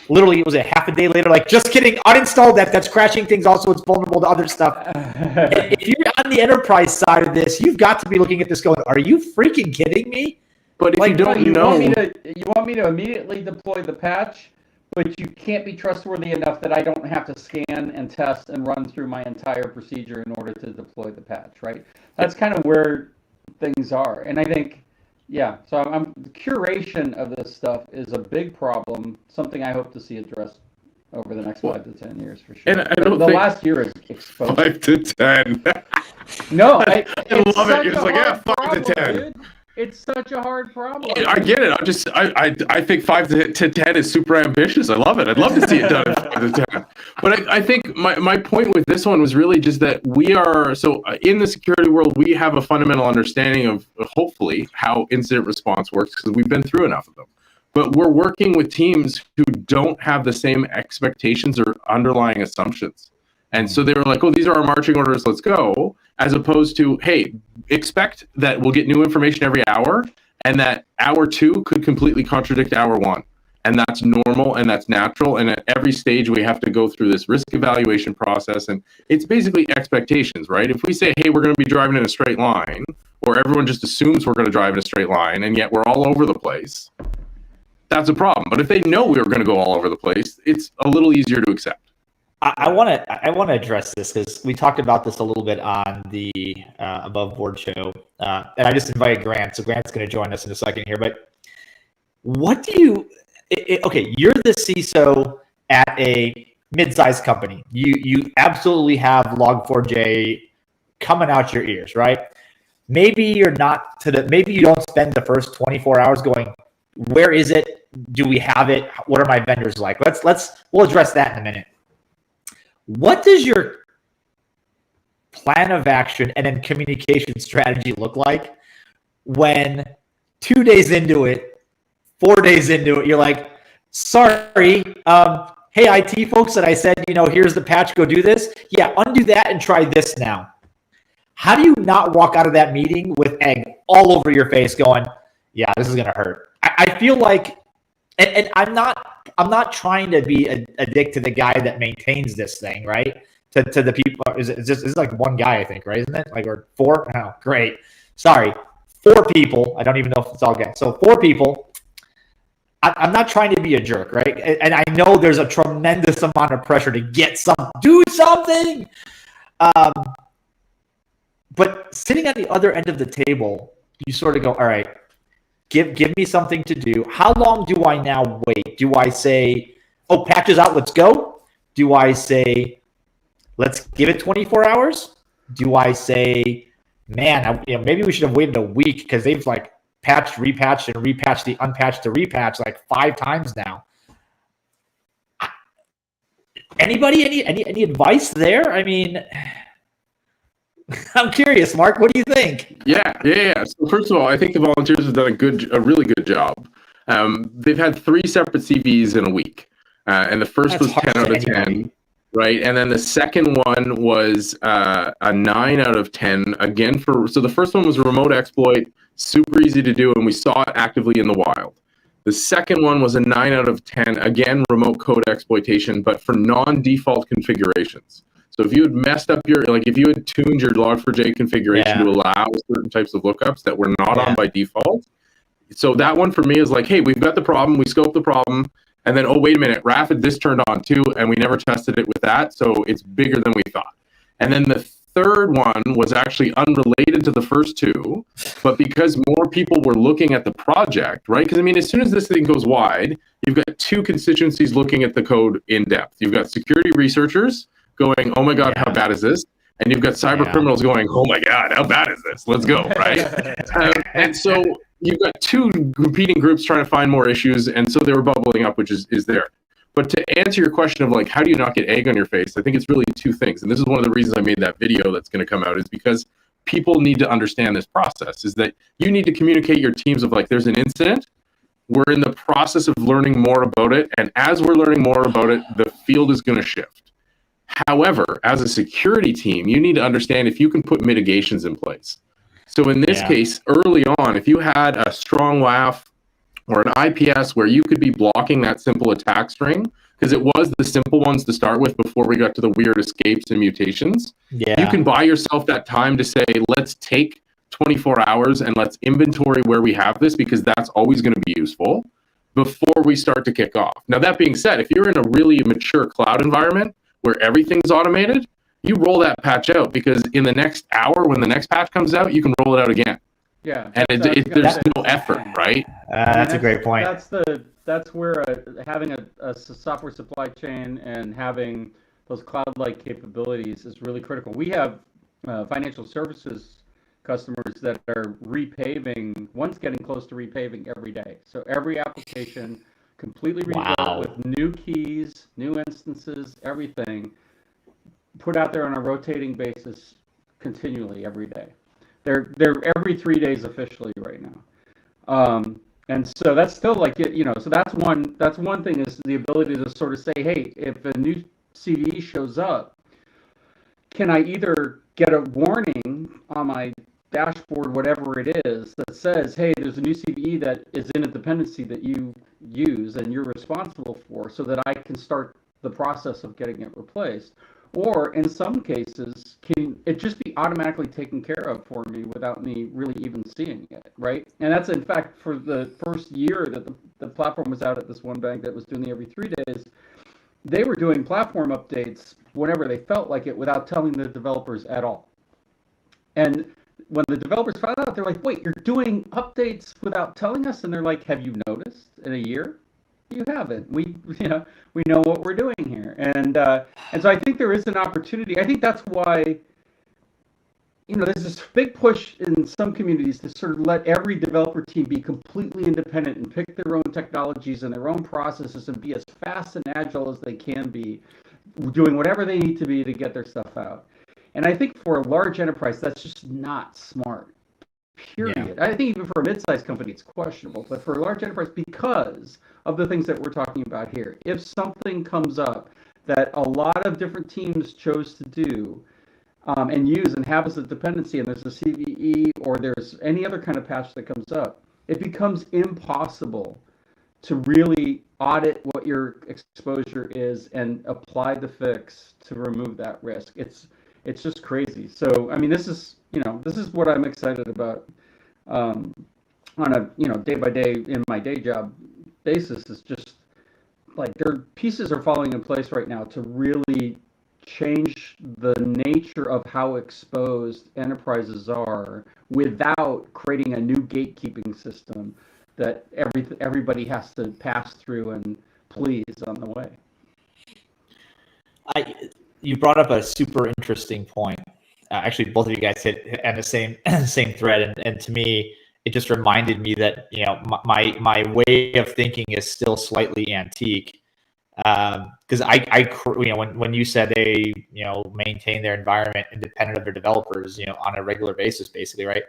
Literally, it was a half a day later. Like, just kidding, uninstalled that. That's crashing things. Also, it's vulnerable to other stuff. If you're on the enterprise side of this, you've got to be looking at this going, are you freaking kidding me? But if you don't know, you want me to immediately deploy the patch, but you can't be trustworthy enough that I don't have to scan and test and run through my entire procedure in order to deploy the patch, right? That's kind of where things are. And I think, yeah, so the curation of this stuff is a big problem, something I hope to see addressed over the next 5 to 10 years for sure. And I don't the think last year is exposed. 5 to 10. No, I love it. It's like, yeah, 5 to 10. Dude. It's such a hard problem. I get it. I think 5 to 10 is super ambitious. I love it. I'd love to see it done in 5 to 10. But I think my point with this one was really just that we are, so in the security world, we have a fundamental understanding of hopefully how incident response works because we've been through enough of them. But we're working with teams who don't have the same expectations or underlying assumptions. And so they were like, oh, these are our marching orders, let's go, as opposed to, hey, expect that we'll get new information every hour and that hour 2 could completely contradict hour 1. And that's normal and that's natural. And at every stage, we have to go through this risk evaluation process. And it's basically expectations, right? If we say, hey, we're going to be driving in a straight line, or everyone just assumes we're going to drive in a straight line, and yet we're all over the place, that's a problem. But if they know we were going to go all over the place, it's a little easier to accept. I want to address this because we talked about this a little bit on the Above Board show, and I just invited Grant, so Grant's going to join us in a second here. But what do you? Okay, you're the CISO at a mid-sized company. You absolutely have Log4j coming out your ears, right? Maybe you're not maybe you don't spend the first 24 hours going, where is it? Do we have it? What are my vendors like? We'll address that in a minute. What does your plan of action and then communication strategy look like when 2 days into it, 4 days into it, you're like, sorry, hey, IT folks that I said, here's the patch, go do this. Yeah, undo that and try this now. How do you not walk out of that meeting with egg all over your face going, yeah, this is going to hurt? I feel like, and I'm not trying to be a dick to the guy that maintains this thing, right? To the people, it's like one guy, I think, right? Isn't it? Like, or 4? Oh, great. Sorry. 4 people. I don't even know if it's all good. So 4 people. I'm not trying to be a jerk, right? And I know there's a tremendous amount of pressure to do something. But sitting at the other end of the table, you sort of go, all right, give me something to do. How long do I now wait? Do I say, oh, patches out, let's go? Do I say, let's give it 24 hours? Do I say, man, maybe we should have waited a week because they've like patched, repatched, and repatched the unpatched to repatch like 5 times now. Anybody, any advice there? I mean, I'm curious, Mark. What do you think? Yeah. So first of all, I think the volunteers have done a really good job. They've had 3 separate CVs in a week, and the first was 10 out of 10, right? And then the second one was a 9 out of 10. Again, so the first one was a remote exploit, super easy to do, and we saw it actively in the wild. The second one was a 9 out of 10. Again, remote code exploitation, but for non-default configurations. So if you had messed up if you had tuned your Log4j configuration to allow certain types of lookups that were not on by default. So that one for me is like, hey, we've got the problem, we scoped the problem, and then, oh, wait a minute, Rapid, this turned on too, and we never tested it with that, so it's bigger than we thought. And then the third one was actually unrelated to the first 2, but because more people were looking at the project, right? Because, as soon as this thing goes wide, you've got 2 constituencies looking at the code in depth. You've got security researchers going, oh my God, how bad is this? And you've got cyber criminals going, oh my God, how bad is this? Let's go, right? And so you've got 2 competing groups trying to find more issues, and so they were bubbling up, which is there. But to answer your question of like, how do you not get egg on your face? I think it's really 2 things. And this is one of the reasons I made that video that's going to come out, is because people need to understand this process, is that you need to communicate your teams of like, there's an incident, we're in the process of learning more about it, and as we're learning more about it, the field is going to shift. However, as a security team, you need to understand if you can put mitigations in place. So in this case, early on, if you had a strong WAF or an IPS where you could be blocking that simple attack string, because it was the simple ones to start with before we got to the weird escapes and mutations, you can buy yourself that time to say, let's take 24 hours and let's inventory where we have this, because that's always going to be useful before we start to kick off. Now, that being said, if you're in a really mature cloud environment where everything's automated, you roll that patch out, because in the next hour, when the next patch comes out, you can roll it out again. Yeah, and there's no effort, right? That's a great point. That's where having a software supply chain and having those cloud-like capabilities is really critical. We have financial services customers that are repaving. One's getting close to repaving every day. So every application completely rebuilt with new keys, new instances, everything put out there on a rotating basis continually every day. They're every 3 days officially right now, and so that's still like so that's one thing, is the ability to sort of say, hey, if a new CVE shows up, can I either get a warning on my dashboard, whatever it is, that says, hey, there's a new CVE that is in a dependency that you use and you're responsible for, so that I can start the process of getting it replaced. Or in some cases, can it just be automatically taken care of for me without me really even seeing it, right? And that's, in fact, for the first year that the platform was out at this one bank that was doing the every 3 days, they were doing platform updates whenever they felt like it without telling the developers at all. And when the developers found out, they're like, wait, you're doing updates without telling us? And they're like, have you noticed in a year? You haven't. We know what we're doing here, and so I think there is an opportunity. I think that's why there's this big push in some communities to sort of let every developer team be completely independent and pick their own technologies and their own processes and be as fast and agile as they can be, doing whatever they need to be to get their stuff out. And I think for a large enterprise, that's just not smart. Period. Yeah. I think even for a mid-sized company, it's questionable. But for a large enterprise, because of the things that we're talking about here, if something comes up that a lot of different teams chose to do and use and have as a dependency, and there's a CVE or there's any other kind of patch that comes up, it becomes impossible to really audit what your exposure is and apply the fix to remove that risk. It's just crazy. So, I mean, this is what I'm excited about on a day by day in my day job basis, is just like their pieces are falling in place right now to really change the nature of how exposed enterprises are without creating a new gatekeeping system that everybody has to pass through and please on the way. You brought up a super interesting point. Actually, both of you guys hit on the same thread, and to me, it just reminded me that my way of thinking is still slightly antique. Because when you said they maintain their environment independent of their developers on a regular basis, basically, right?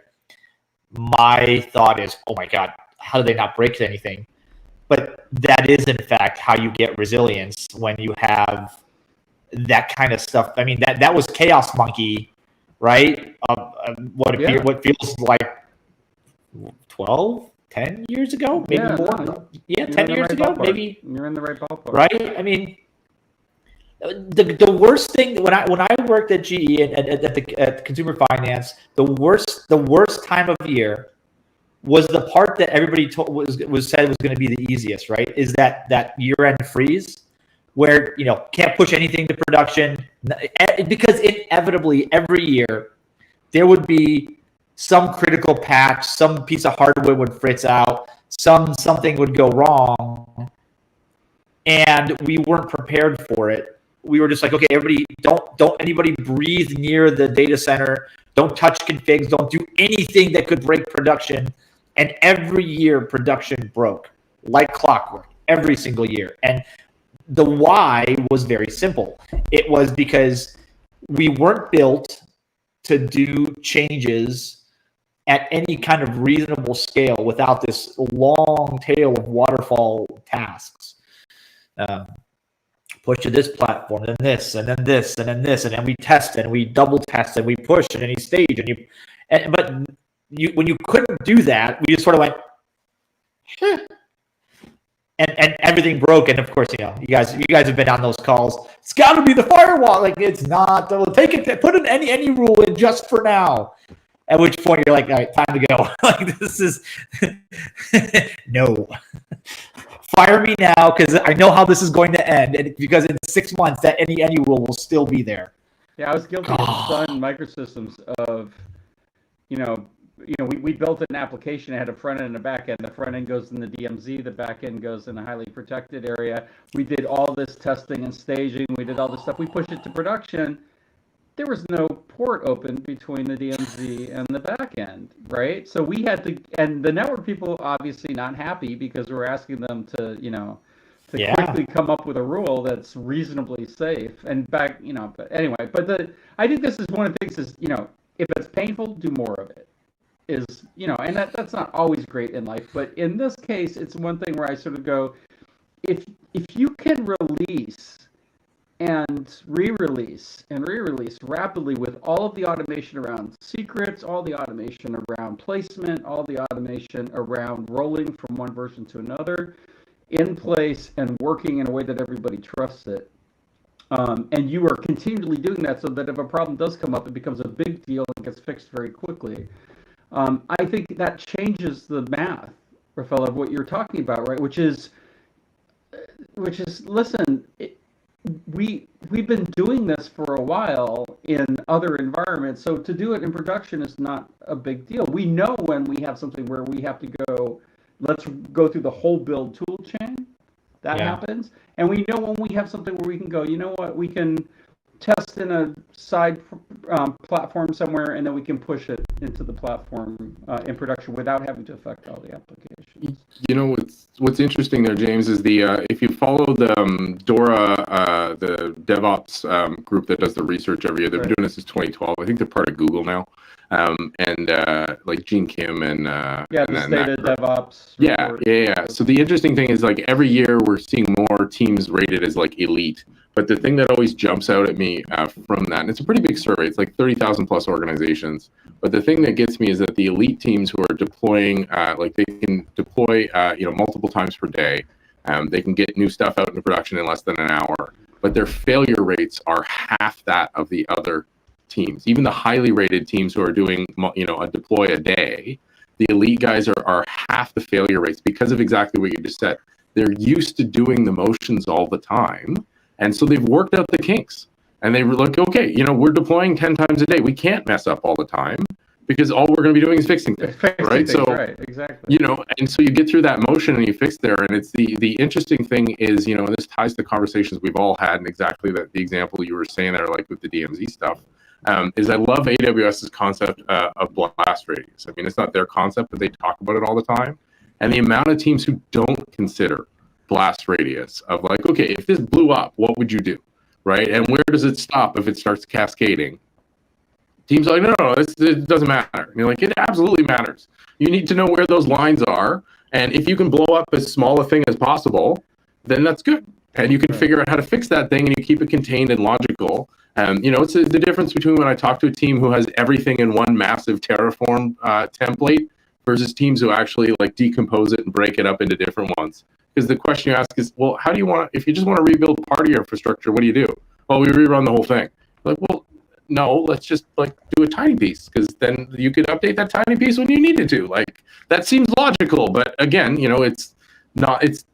My thought is, oh my God, how do they not break anything? But that is in fact how you get resilience when you have that kind of stuff. I mean, that was Chaos Monkey, right? What feels like 10 years ago, maybe more. Yeah, 10 years ago, maybe. You're in the right ballpark, right? I mean, the worst thing when I worked at GE at consumer finance, the worst time of year was the part that everybody said was going to be the easiest, right? Is that year-end freeze, where can't push anything to production, because inevitably every year there would be some critical patch, some piece of hardware would fritz out, something would go wrong, and we weren't prepared for it. We were just like, okay, everybody, don't anybody breathe near the data center, don't touch configs, don't do anything that could break production. And every year production broke like clockwork, every single year. And the why was very simple. It was because we weren't built to do changes at any kind of reasonable scale without this long tail of waterfall tasks. push to this platform, and then this, and then this, and then this, and then we test, and we double test, and we push at any stage, but when you couldn't do that, we just sort of went, and everything broke. And of course, you guys have been on those calls. It's got to be the firewall. Like, it's not. We'll take it. Put in any rule in just for now. At which point you're like, all right, time to go. Like, this is no. Fire me now, because I know how this is going to end. And because in 6 months, that any rule will still be there. Yeah, I was guilty of Sun Microsystems of, we built an application that had a front end and a back end. The front end goes in the DMZ, the back end goes in a highly protected area. We did all this testing and staging. We did all this stuff. We pushed it to production. There was no port open between the DMZ and the back end, right? So we had to, and the network people obviously not happy because we're asking them to, quickly come up with a rule that's reasonably safe. And but anyway, I think this is one of the things is, if it's painful, do more of it. And that's not always great in life, but in this case, it's one thing where I sort of go, if you can release and re-release rapidly with all of the automation around secrets, all the automation around placement, all the automation around rolling from one version to another in place and working in a way that everybody trusts it. And you are continually doing that so that if a problem does come up, it becomes a big deal and gets fixed very quickly. I think that changes the math, Rafael, of what you're talking about, right? Which is listen, we've been doing this for a while in other environments, so to do it in production is not a big deal. We know when we have something where we have to go, let's go through the whole build tool chain. That happens. And we know when we have something where we can go, you know what, we can test in a side platform somewhere, and then we can push it into the platform in production without having to affect all the applications. What's interesting there, James, is if you follow the DORA, the DevOps group that does the research every year, they've been doing this since 2012. I think they're part of Google now, and like Gene Kim and the state of DevOps. Yeah. So the interesting thing is, like, every year we're seeing more teams rated as like elite. But the thing that always jumps out at me from that, and it's a pretty big survey, it's like 30,000 plus organizations. But the thing that gets me is that the elite teams who are deploying, they can deploy, multiple times per day. They can get new stuff out into production in less than an hour. But their failure rates are half that of the other teams. Even the highly rated teams who are doing, a deploy a day, the elite guys are half the failure rates because of exactly what you just said. They're used to doing the motions all the time. And so they've worked out the kinks, and they were like, okay, we're deploying 10 times a day. We can't mess up all the time because all we're going to be doing is fixing things, right? So, right, exactly. And so you get through that motion and you fix there. And it's the interesting thing is, and this ties to the conversations we've all had, and exactly the example you were saying there, like with the DMZ stuff, is I love AWS's concept of blast radius. I mean, it's not their concept, but they talk about it all the time. And the amount of teams who don't consider blast radius of like, okay, if this blew up, what would you do, right? And where does it stop if it starts cascading? Teams are like, no, it doesn't matter. And you're like, it absolutely matters. You need to know where those lines are, and if you can blow up as small a thing as possible, then that's good. And you can figure out how to fix that thing, and you keep it contained and logical. It's the difference between when I talk to a team who has everything in one massive Terraform template versus teams who actually like decompose it and break it up into different ones. Because the question you ask is, well, how do you if you just want to rebuild part of your infrastructure, what do you do? Well, we rerun the whole thing. Like, well, no, let's just like do a tiny piece, because then you could update that tiny piece when you needed to. Like, that seems logical, but again, it's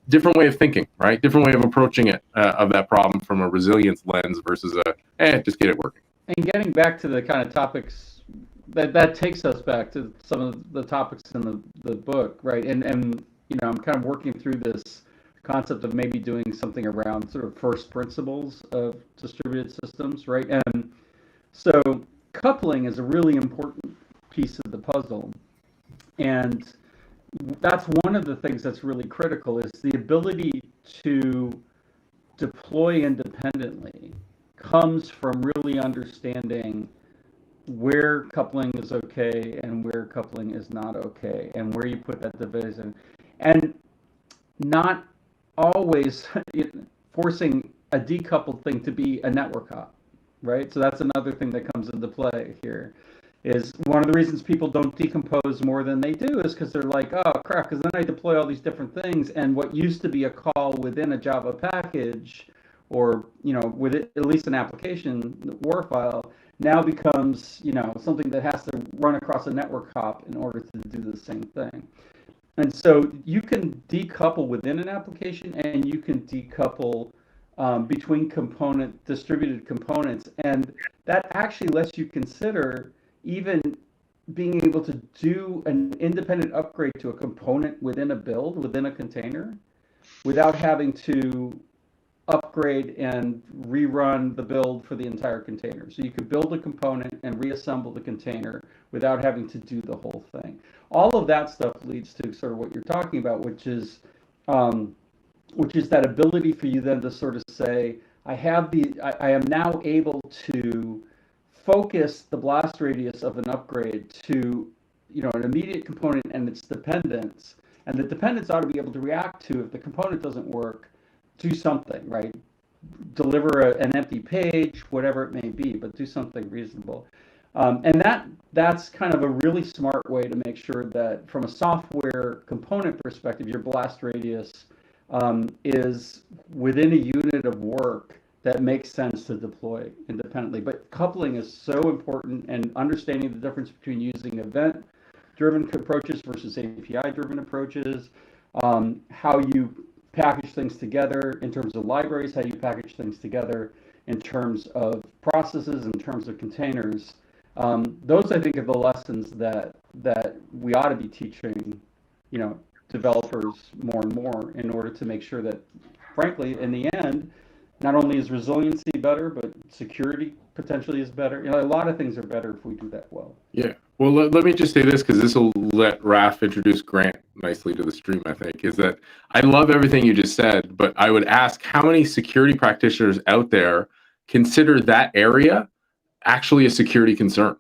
different way of thinking, right? Different way of approaching it of that problem from a resilience lens versus just get it working. And getting back to the kind of topics that takes us back to some of the topics in the book, right? And I'm kind of working through this concept of maybe doing something around sort of first principles of distributed systems, right? And so coupling is a really important piece of the puzzle. And that's one of the things that's really critical, is the ability to deploy independently comes from really understanding where coupling is okay and where coupling is not okay, and where you put that division. And not always forcing a decoupled thing to be a network hop, right? So that's another thing that comes into play here. Is one of the reasons people don't decompose more than they do is because they're like, oh crap, because then I deploy all these different things, and what used to be a call within a Java package, or with it, at least an application WAR file, now becomes something that has to run across a network hop in order to do the same thing. And so you can decouple within an application, and you can decouple between distributed components, and that actually lets you consider even being able to do an independent upgrade to a component within a build, within a container, without having to upgrade and rerun the build for the entire container. So you could build a component and reassemble the container without having to do the whole thing. All of that stuff leads to sort of what you're talking about, which is that ability for you then to sort of say, I am now able to focus the blast radius of an upgrade to an immediate component and its dependence, and the dependence ought to be able to react to, if the component doesn't work, do something, right? Deliver an empty page, whatever it may be, but do something reasonable. And that's kind of a really smart way to make sure that from a software component perspective, your blast radius is within a unit of work that makes sense to deploy independently. But coupling is so important, and understanding the difference between using event-driven approaches versus API-driven approaches, how you package things together in terms of libraries, how you package things together in terms of processes, in terms of containers. Those, I think, are the lessons that we ought to be teaching, developers more and more, in order to make sure that, frankly, in the end, not only is resiliency better, but security potentially is better. A lot of things are better if we do that well. Yeah. Well, let me just say this, because this will let Raph introduce Grant nicely to the stream, I think, is that I love everything you just said, but I would ask how many security practitioners out there consider that area actually a security concern,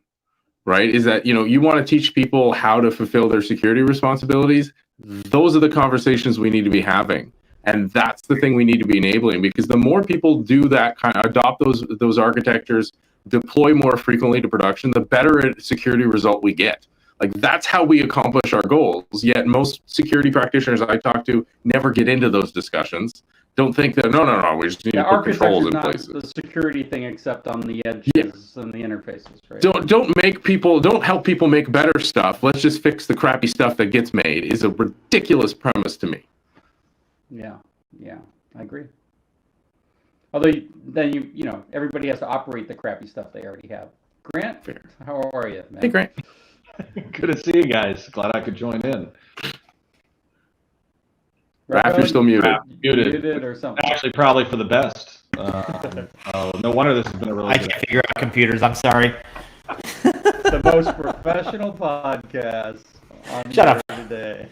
right? Is that, you want to teach people how to fulfill their security responsibilities. Those are the conversations we need to be having. And that's the thing we need to be enabling, because the more people do that, kind of adopt those architectures, deploy more frequently to production, the better security result we get. Like, that's how we accomplish our goals. Yet most security practitioners I talk to never get into those discussions. Don't think that, no, we just need to put controls in places. The security thing, except on the edges and the interfaces, right? Don't help people make better stuff. Let's just fix the crappy stuff that gets made, is a ridiculous premise to me. Yeah, I agree. Although then everybody has to operate the crappy stuff they already have. Grant, Fair. How are you, man? Hey, Grant. Good to see you guys. Glad I could join in. Raph, you're still muted. Muted or something. Actually, probably for the best. No wonder this has been a really. I can't figure out computers. I'm sorry. The most professional podcast. Shut up. Today.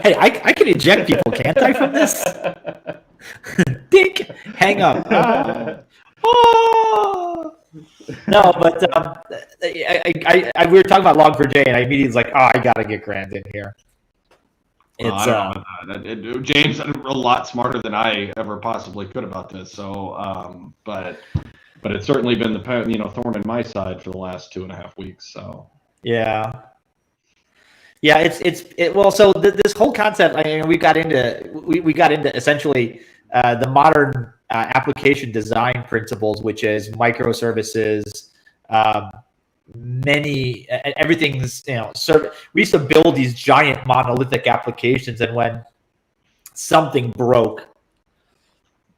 Hey, I can eject people, can't I, from this? Dink. Hang up. Oh. No, but we were talking about log4j, and I immediately was like, I gotta get Grant in here. It's James a lot smarter than I ever possibly could about this. So, but it's certainly been the thorn in my side for the last 2.5 weeks. So yeah. So this whole concept, we got into essentially the modern application design principles, which is microservices. Everything's we used to build these giant monolithic applications, and when something broke,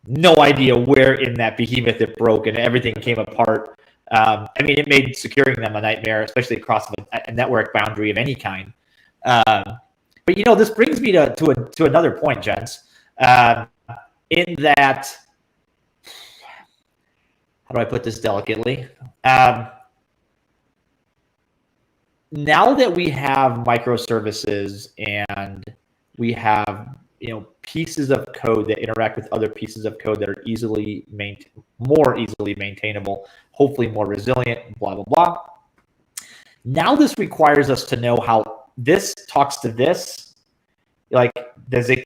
no idea where in that behemoth it broke, and everything came apart. It made securing them a nightmare, especially across a network boundary of any kind. But this brings me to another point, gents. In that, how do I put this delicately? Now that we have microservices and we have pieces of code that interact with other pieces of code that are more easily maintainable, hopefully more resilient, blah blah blah. Now this requires us to know how this talks to this. Like, does data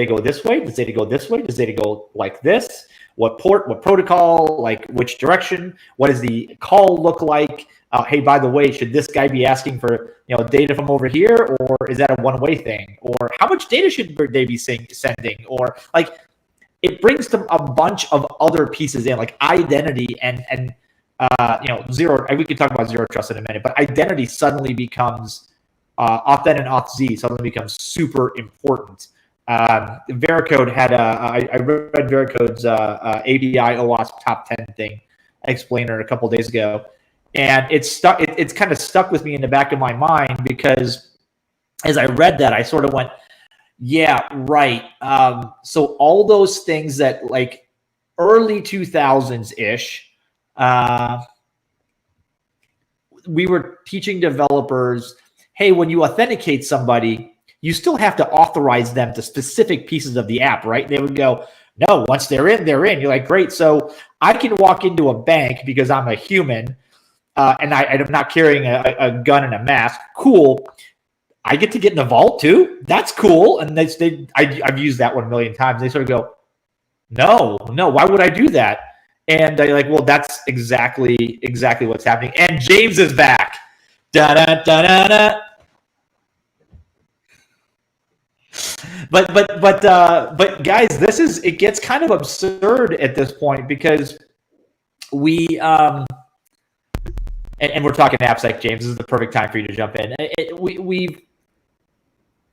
go this way? Does data go this way? Does data go like this? what port, what protocol, like which direction, what does the call look like? Hey, by the way, should this guy be asking for data from over here, or is that a one-way thing? Or how much data should they be sending? Or like it brings them a bunch of other pieces in, like identity and zero. We could talk about zero trust in a minute, but identity suddenly becomes auth and auth-z suddenly becomes super important. Veracode had I read Veracode's ABI OWASP top 10 thing explainer a couple days ago, and it's kind of stuck with me in the back of my mind, because as I read that, I sort of went, yeah, right. So all those things that like early 2000s ish, we were teaching developers, hey, when you authenticate somebody, you still have to authorize them to specific pieces of the app, right? They would go, no, once they're in, they're in. You're like, great. So I can walk into a bank because I'm a human and I'm not carrying a gun and a mask. Cool. I get to get in the vault too. That's cool. And I've used that one a million times. They sort of go, no, why would I do that? And they're like, well, that's exactly what's happening. And James is back. Da da da da da. But guys, it gets kind of absurd at this point, because we and we're talking AppSec, James. This is the perfect time for you to jump in.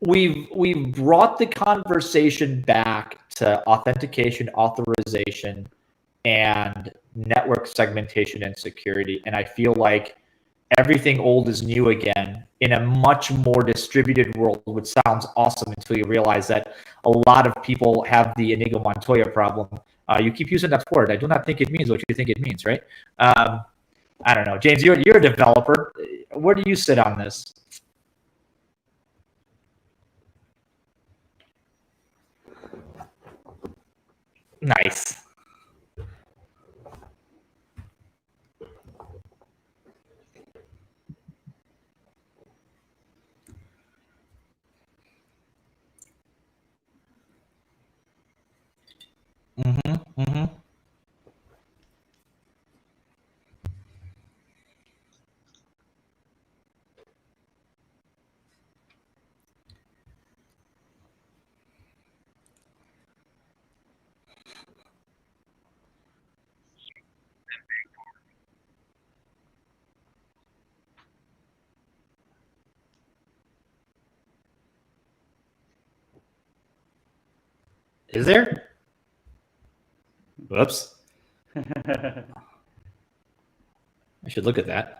We've brought the conversation back to authentication, authorization, and network segmentation and security, and I feel like everything old is new again in a much more distributed world, which sounds awesome until you realize that a lot of people have the Inigo Montoya problem. You keep using that word. I do not think it means what you think it means, right? I don't know. James, you're a developer. Where do you sit on this? Nice. Mm-hmm. Is there? Whoops. I should look at that.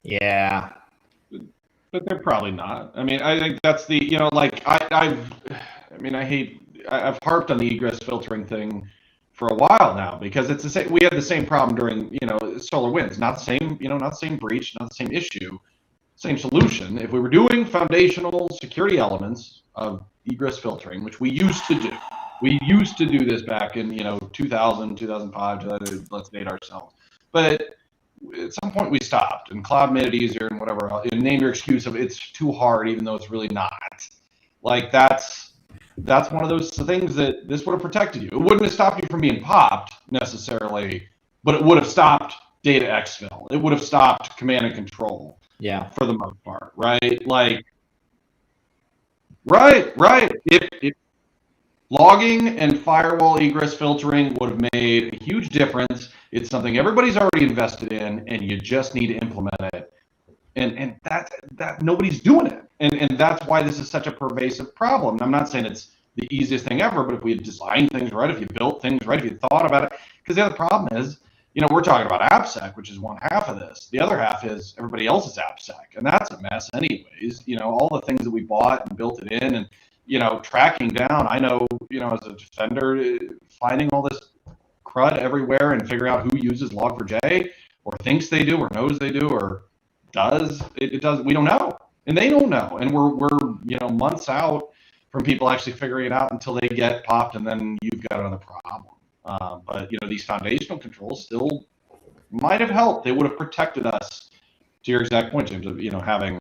Yeah. But they're probably not. I mean, I think that's the, I've harped on the egress filtering thing for a while now, because it's the same. We had the same problem during, SolarWinds. Not the same, not the same breach, not the same issue, same solution. If we were doing foundational security elements of egress filtering, which we used to do this back in 2000, 2005. Let's date ourselves. But at some point we stopped, and cloud made it easier, and whatever. And name your excuse of it's too hard, even though it's really not. Like that's one of those things that this would have protected you. It wouldn't have stopped you from being popped necessarily, but it would have stopped data exfil. It would have stopped command and control. Yeah. For the most part, right? Like, right. Logging and firewall egress filtering would have made a huge difference. It's something everybody's already invested in, and you just need to implement it. And that nobody's doing it. And that's why this is such a pervasive problem. And I'm not saying it's the easiest thing ever, but if we had designed things right, if you built things right, if you thought about it, because the other problem is, we're talking about AppSec, which is one half of this. The other half is everybody else's AppSec, and that's a mess anyways. All the things that we bought and built it in, and tracking down. I know, as a defender, finding all this crud everywhere and figuring out who uses Log4j or thinks they do or knows they do or does. It does. We don't know, and they don't know, and we're months out from people actually figuring it out until they get popped, and then you've got another problem. But these foundational controls still might have helped. They would have protected us, to your exact point, James, of having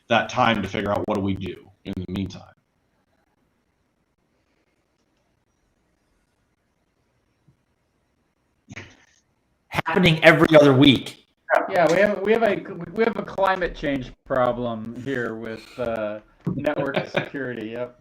that time to figure out what do we do in the meantime. Happening every other week. Yeah, we have a climate change problem here with network security. Yep.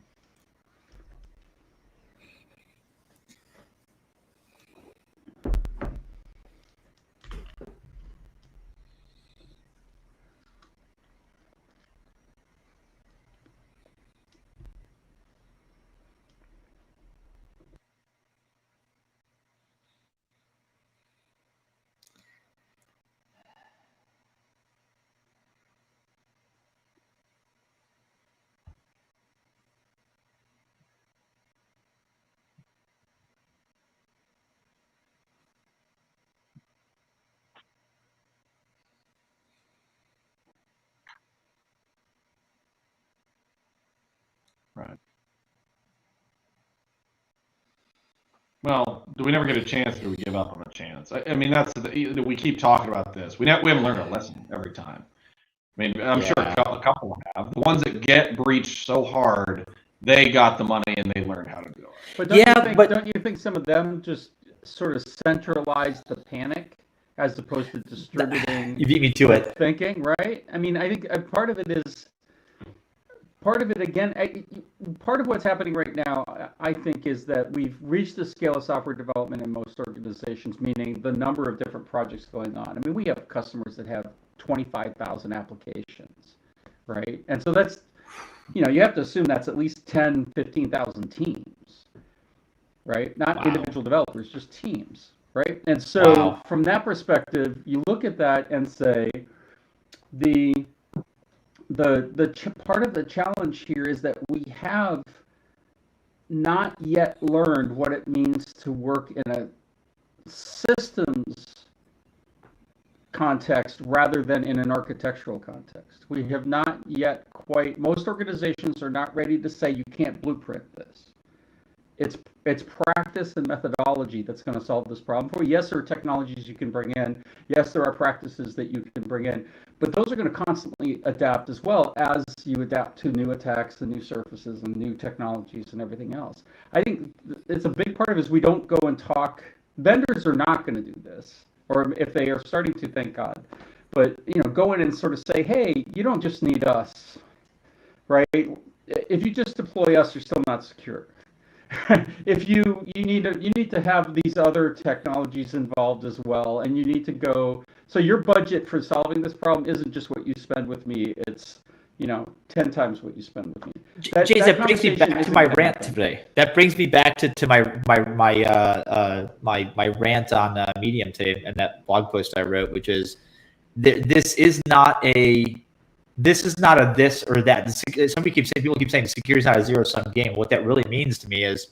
Right. Well, do we never get a chance, or do we give up on a chance? I mean, we keep talking about this. We haven't learned our lesson every time. I mean, I'm sure a couple have. The ones that get breached so hard, they got the money and they learned how to do it. But don't you think some of them just sort of centralize the panic as opposed to distributing? You beat me to it. Thinking, right? I mean, I think part of it again, part of what's happening right now, I think, is that we've reached the scale of software development in most organizations, meaning the number of different projects going on. I mean, we have customers that have 25,000 applications, right? And so that's, you have to assume that's at least 10, 15,000 teams, right? Not individual developers, just teams, right? And so from that perspective, you look at that and say, the part of the challenge here is that we have not yet learned what it means to work in a systems context rather than in an architectural context. We have not yet most organizations are not ready to say you can't blueprint this. It's practice and methodology that's going to solve this problem for you. Yes, there are technologies you can bring in. Yes, there are practices that you can bring in. But those are going to constantly adapt as well as you adapt to new attacks and new surfaces and new technologies and everything else. I think it's a big part of it is we don't go and talk. Vendors are not going to do this, or if they are starting to, thank God. But go in and sort of say, hey, you don't just need us, right? If you just deploy us, you're still not secure. If you need to have these other technologies involved as well, and you need to go. So your budget for solving this problem isn't just what you spend with me; it's 10 times what you spend with me. James, that brings me back to my rant today. That brings me back to my rant on Medium today and that blog post I wrote, which is this is not a this or that. People keep saying security is not a zero-sum game. What that really means to me is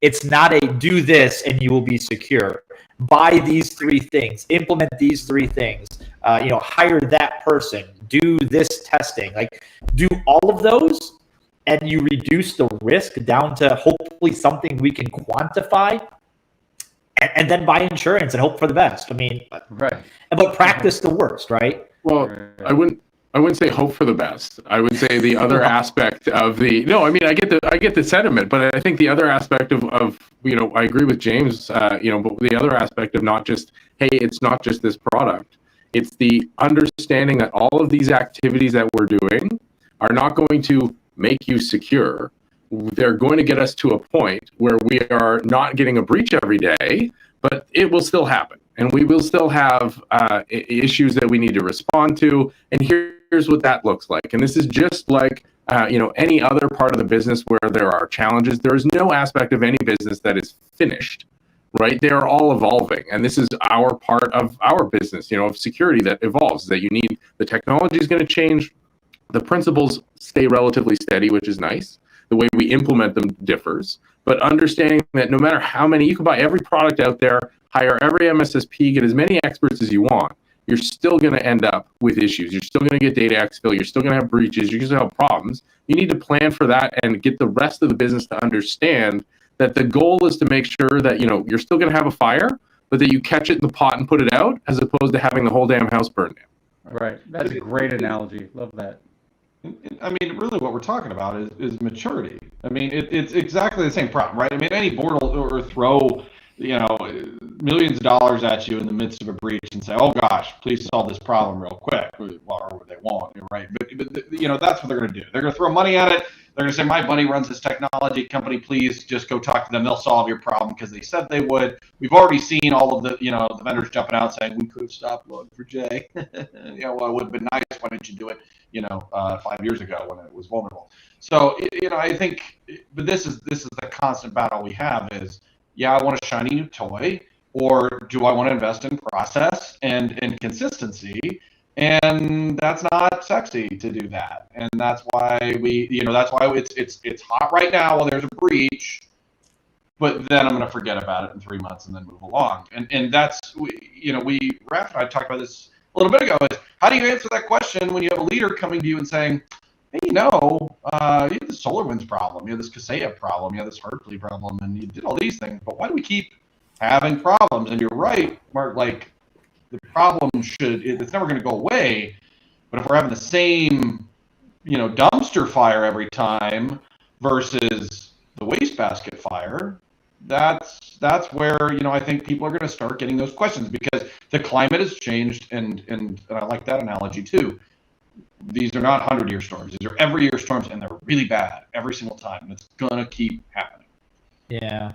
it's not a do this and you will be secure. Buy these 3 things, implement these 3 things, hire that person, do this testing, do all of those, and you reduce the risk down to hopefully something we can quantify, and then buy insurance and hope for the best. I mean, right. But practice the worst, right? Well, I wouldn't say hope for the best. I would say the other aspect of I get the sentiment, but I think the other aspect of I agree with James, but the other aspect of not just, hey, it's not just this product. It's the understanding that all of these activities that we're doing are not going to make you secure. they're going to get us to a point where we are not getting a breach every day, but it will still happen. And we will still have issues that we need to respond to. And here's what that looks like. And this is just like any other part of the business where there are challenges. There is no aspect of any business that is finished, right? They are all evolving. And this is our part of our business, of security that evolves, that you need. The technology is going to change. The principles stay relatively steady, which is nice. The way we implement them differs. But understanding that no matter how many, you can buy every product out there, hire every MSSP, get as many experts as you want, you're still going to end up with issues. You're still going to get data exfil. You're still going to have breaches. You're going to have problems. You need to plan for that and get the rest of the business to understand that the goal is to make sure that, you're still going to have a fire, but that you catch it in the pot and put it out, as opposed to having the whole damn house burned down. Right. That's a great analogy. Love that. I mean, really what we're talking about is maturity. I mean, it's exactly the same problem, right? I mean, any board will throw, millions of dollars at you in the midst of a breach and say, oh gosh, please solve this problem real quick. Well, or they won't, right? But that's what they're going to do. They're going to throw money at it. They're going to say, my buddy runs this technology company, please just go talk to them. They'll solve your problem because they said they would. We've already seen all of the, the vendors jumping out saying, we could have stopped Log4j. Well, it would have been nice. Why didn't you do it, 5 years ago when it was vulnerable? So, I think, but this is the constant battle we have is, yeah, I want a shiny new toy, or do I want to invest in process and consistency? And that's not sexy to do that. And that's why that's why it's hot right now while there's a breach, but then I'm going to forget about it in 3 months and then move along. And that's, Raph and I talked about this a little bit ago, is how do you answer that question when you have a leader coming to you and saying, hey, you have this SolarWinds problem, you have this Kaseya problem, you have this Heartbleed problem, and you did all these things, but why do we keep having problems? And you're right, Mark, like, the problem it's never going to go away, but if we're having the same, dumpster fire every time versus the wastebasket fire, that's where, I think people are going to start getting those questions, because the climate has changed, and I like that analogy too. These are not 100-year storms. These are every year storms, and they're really bad every single time. And it's going to keep happening. Yeah.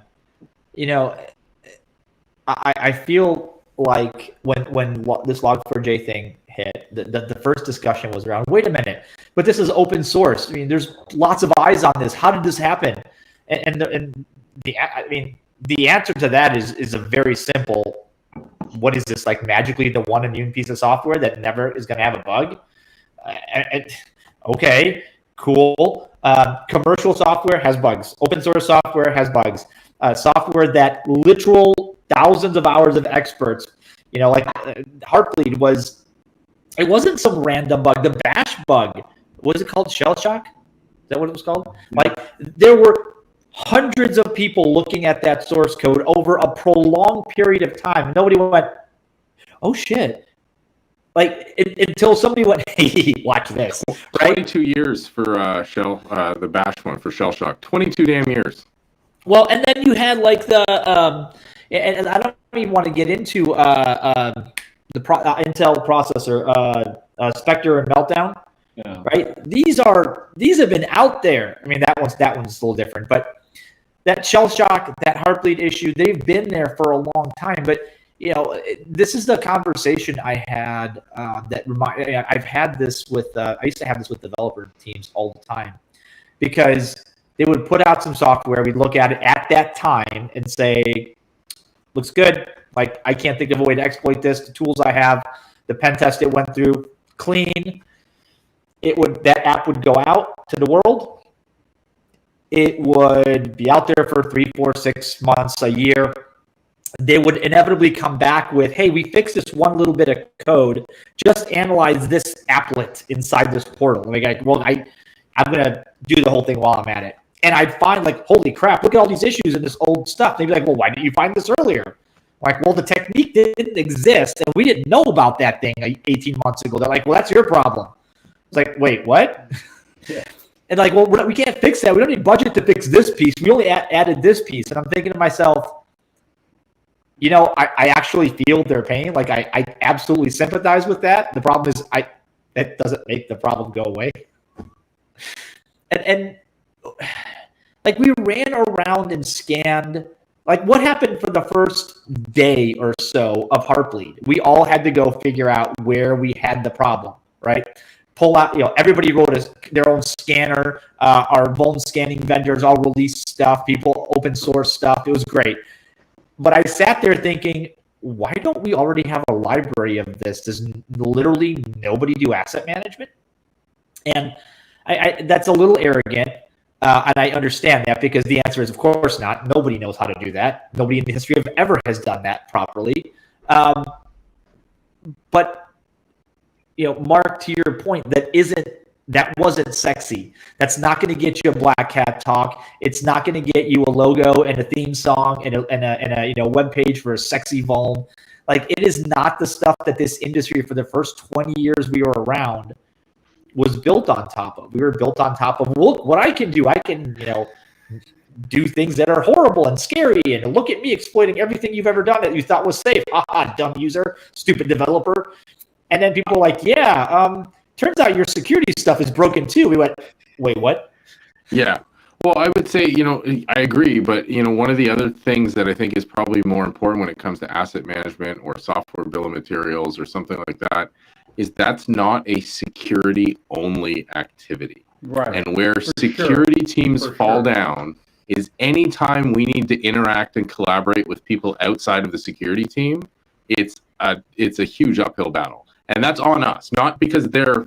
I feel like when this Log4j thing hit, the first discussion was around, wait a minute, but this is open source. I mean, there's lots of eyes on this. How did this happen? And the answer to that is a very simple, what is this, like magically the one immune piece of software that never is going to have a bug? Okay, cool. Commercial software has bugs. Open source software has bugs. Software that literal thousands of hours of experts, like Heartbleed it wasn't some random bug. The bash bug, what was it called? Shell shock? Is that what it was called? Like, there were hundreds of people looking at that source code over a prolonged period of time. Nobody went, oh shit. Like, until somebody went, hey, watch this, right? 22 years for the bash one for shell shock. 22 damn years. Well, and then you had like the and I don't even want to get into the Intel processor, Spectre and Meltdown, right? These have been out there. I mean, that one's a little different, but that shell shock, that Heartbleed issue, they've been there for a long time. But this is the conversation I had I've had this with I used to have this with developer teams all the time, because they would put out some software, we'd look at it at that time and say, looks good, like I can't think of a way to exploit this, the tools I have, the pen test it went through, clean. That app would go out to the world, it would be out there for 3, 4, 6 months, a year. They would inevitably come back with, hey, we fixed this one little bit of code. Just analyze this applet inside this portal. Like, I'm going to do the whole thing while I'm at it. And I'd find, like, holy crap, look at all these issues in this old stuff. They'd be like, well, why didn't you find this earlier? Like, well, the technique didn't exist, and we didn't know about that thing 18 months ago. They're like, well, that's your problem. It's like, wait, what? Yeah. And like, well, we can't fix that. We don't need budget to fix this piece. We only added this piece. And I'm thinking to myself, I actually feel their pain. Like, I absolutely sympathize with that. The problem is that doesn't make the problem go away. And Like, we ran around and scanned. Like, what happened for the first day or so of Heartbleed? We all had to go figure out where we had the problem, right? Pull out, everybody wrote their own scanner. Our vuln scanning vendors all released stuff. People open source stuff. It was great. But I sat there thinking, why don't we already have a library of this? Does literally nobody do asset management? And that's a little arrogant. And I understand that, because the answer is, of course not. Nobody knows how to do that. Nobody in the history of ever has done that properly. But, Mark, to your point, that wasn't sexy. That's not going to get you a Black Hat talk. It's not going to get you a logo and a theme song and a web page for a sexy vuln. Like, it is not the stuff that this industry, for the first 20 years we were around, was built on top of. We were built on top of, look what I can do. I can, do things that are horrible and scary, and look at me exploiting everything you've ever done that you thought was safe. Haha, dumb user, stupid developer. And then people were like, turns out your security stuff is broken too. We went, wait, what? Yeah. Well, I would say, I agree, but, one of the other things that I think is probably more important when it comes to asset management or software bill of materials or something like that, is that's not a security-only activity. Right. And where security teams fall down is anytime we need to interact and collaborate with people outside of the security team, it's a huge uphill battle. And that's on us, not because their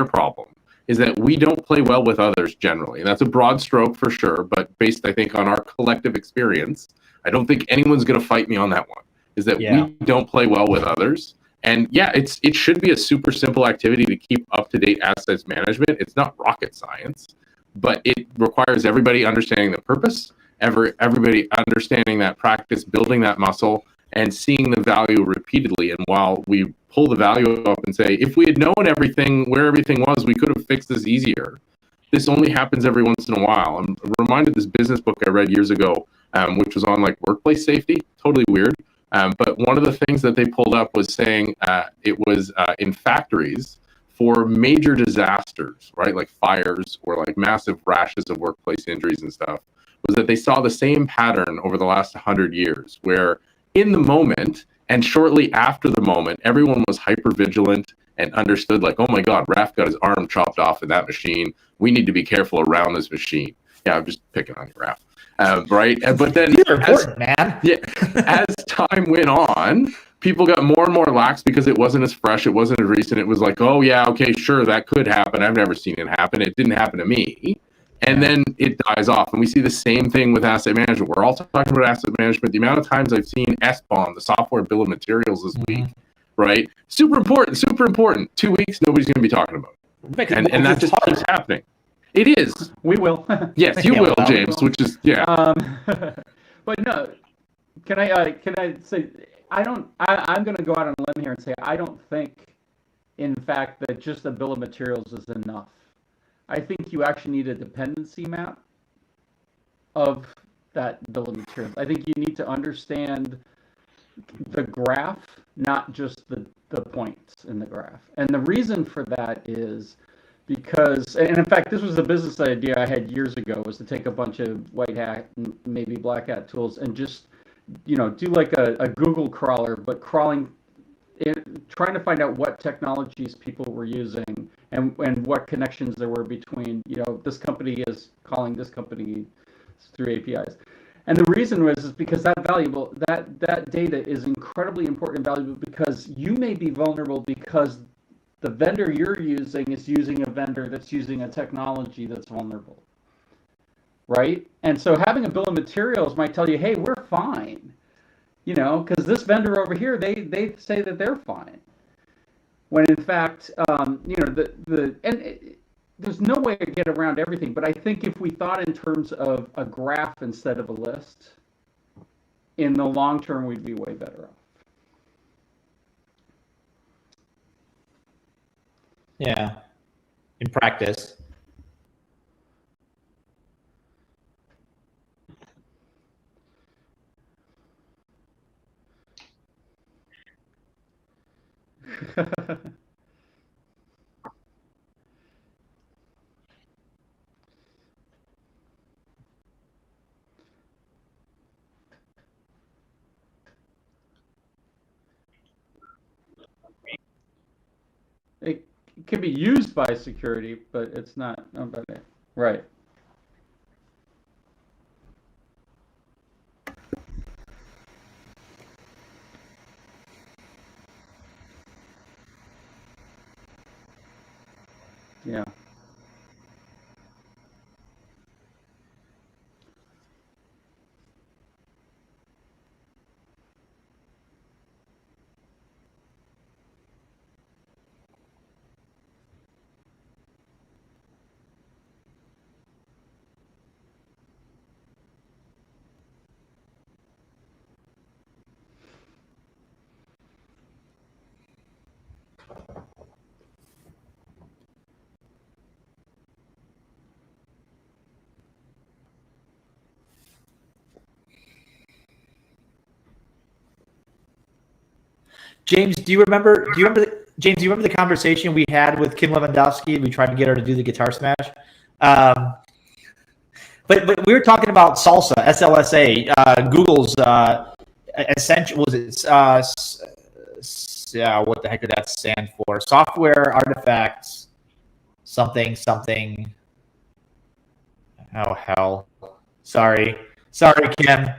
problem is that we don't play well with others generally. And that's a broad stroke for sure, but based, I think, on our collective experience, I don't think anyone's going to fight me on that one, is that we don't play well with others. And it should be a super simple activity to keep up-to-date assets management. It's not rocket science, but it requires everybody understanding the purpose, everybody understanding that practice, building that muscle, and seeing the value repeatedly. And while we pull the value up and say, if we had known where everything was, we could have fixed this easier. This only happens every once in a while. I'm reminded this business book I read years ago, which was on workplace safety. Totally weird. But one of the things that they pulled up was saying it was in factories for major disasters, right? Like fires or massive rashes of workplace injuries and stuff, was that they saw the same pattern over the last 100 years, where in the moment and shortly after the moment, everyone was hyper vigilant and understood oh my God, Raph got his arm chopped off in that machine. We need to be careful around this machine. Yeah, I'm just picking on you, Raph. Right? But then as time went on, people got more and more lax because it wasn't as fresh, it wasn't as recent. It was oh yeah, okay, sure, that could happen. I've never seen it happen. It didn't happen to me. And then it dies off. And we see the same thing with asset management. We're also talking about asset management. The amount of times I've seen SBOM, the software bill of materials this week, right? Super important, super important. 2 weeks, nobody's going to be talking about it. And that just keeps happening. It is. We will. Yes, you will, James, which is, But no, can I say, I'm going to go out on a limb here and say, I don't think, in fact, that just the bill of materials is enough. I think you actually need a dependency map of that bill of materials. I think you need to understand the graph, not just the points in the graph. And the reason for that is because, and in fact, this was a business idea I had years ago, was to take a bunch of white hat, maybe black hat tools and just, do a Google crawler, but trying to find out what technologies people were using and what connections there were between, this company is calling this company through APIs. And the reason is because that data is incredibly important and valuable, because you may be vulnerable because the vendor you're using is using a vendor that's using a technology that's vulnerable, right? And so having a bill of materials might tell you, hey, we're fine, because this vendor over here, they say that they're fine. When in fact, there's no way to get around everything. But I think if we thought in terms of a graph instead of a list, in the long term, we'd be way better off. Yeah, in practice. can be used by security, but it's not owned by it. Right. Yeah. James, do you remember? James, do you remember the conversation we had with Kim Lewandowski? We tried to get her to do the guitar smash. But we were talking about SLSA, SLSA, Google's essential. Was it? Yeah, what the heck did that stand for? Software artifacts, something. Oh hell! Sorry, Kim.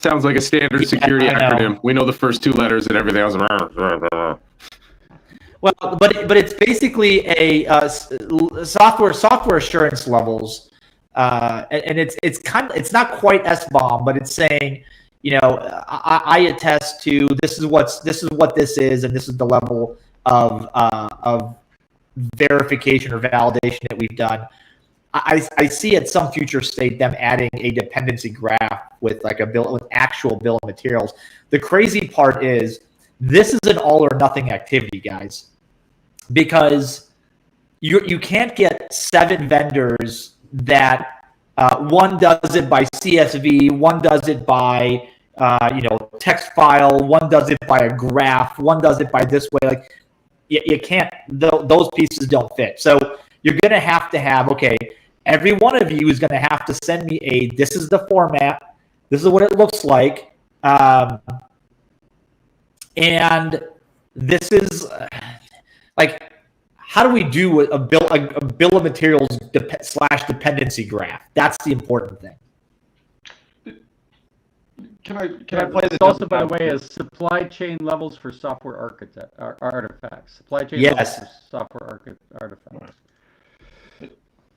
Sounds like a standard security acronym. We know the first 2 letters and everything else. Well, but it's basically a software assurance levels, and it's not quite SBOM, but it's saying, I attest to this is what this is, and this is the level of verification or validation that we've done. I see at some future state them adding a dependency graph with like with actual bill of materials. The crazy part is this is an all or nothing activity, guys, because you can't get 7 vendors that one does it by CSV, one does it by text file, one does it by a graph, one does it by this way. Like you can't. Those pieces don't fit. So you're going to have, okay, every one of you is going to have to send me this is the format, this is what it looks like, and this is like, how do we do a bill of materials / dependency graph? That's the important thing. Can I play this? Also, by the way, is supply chain levels for software artifacts. Supply chain levels for software artifacts.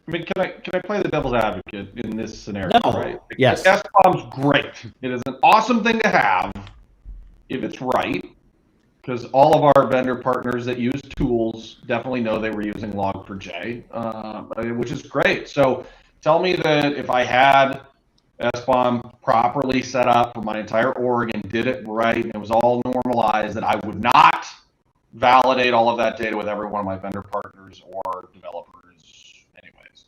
I mean, can I play the devil's advocate in this scenario? No. Right? Yes. SBOM's great. It is an awesome thing to have if it's right, because all of our vendor partners that use tools definitely know they were using Log4j, which is great. So tell me that if I had SBOM properly set up for my entire org and did it right and it was all normalized, that I would not validate all of that data with every one of my vendor partners or developers anyways.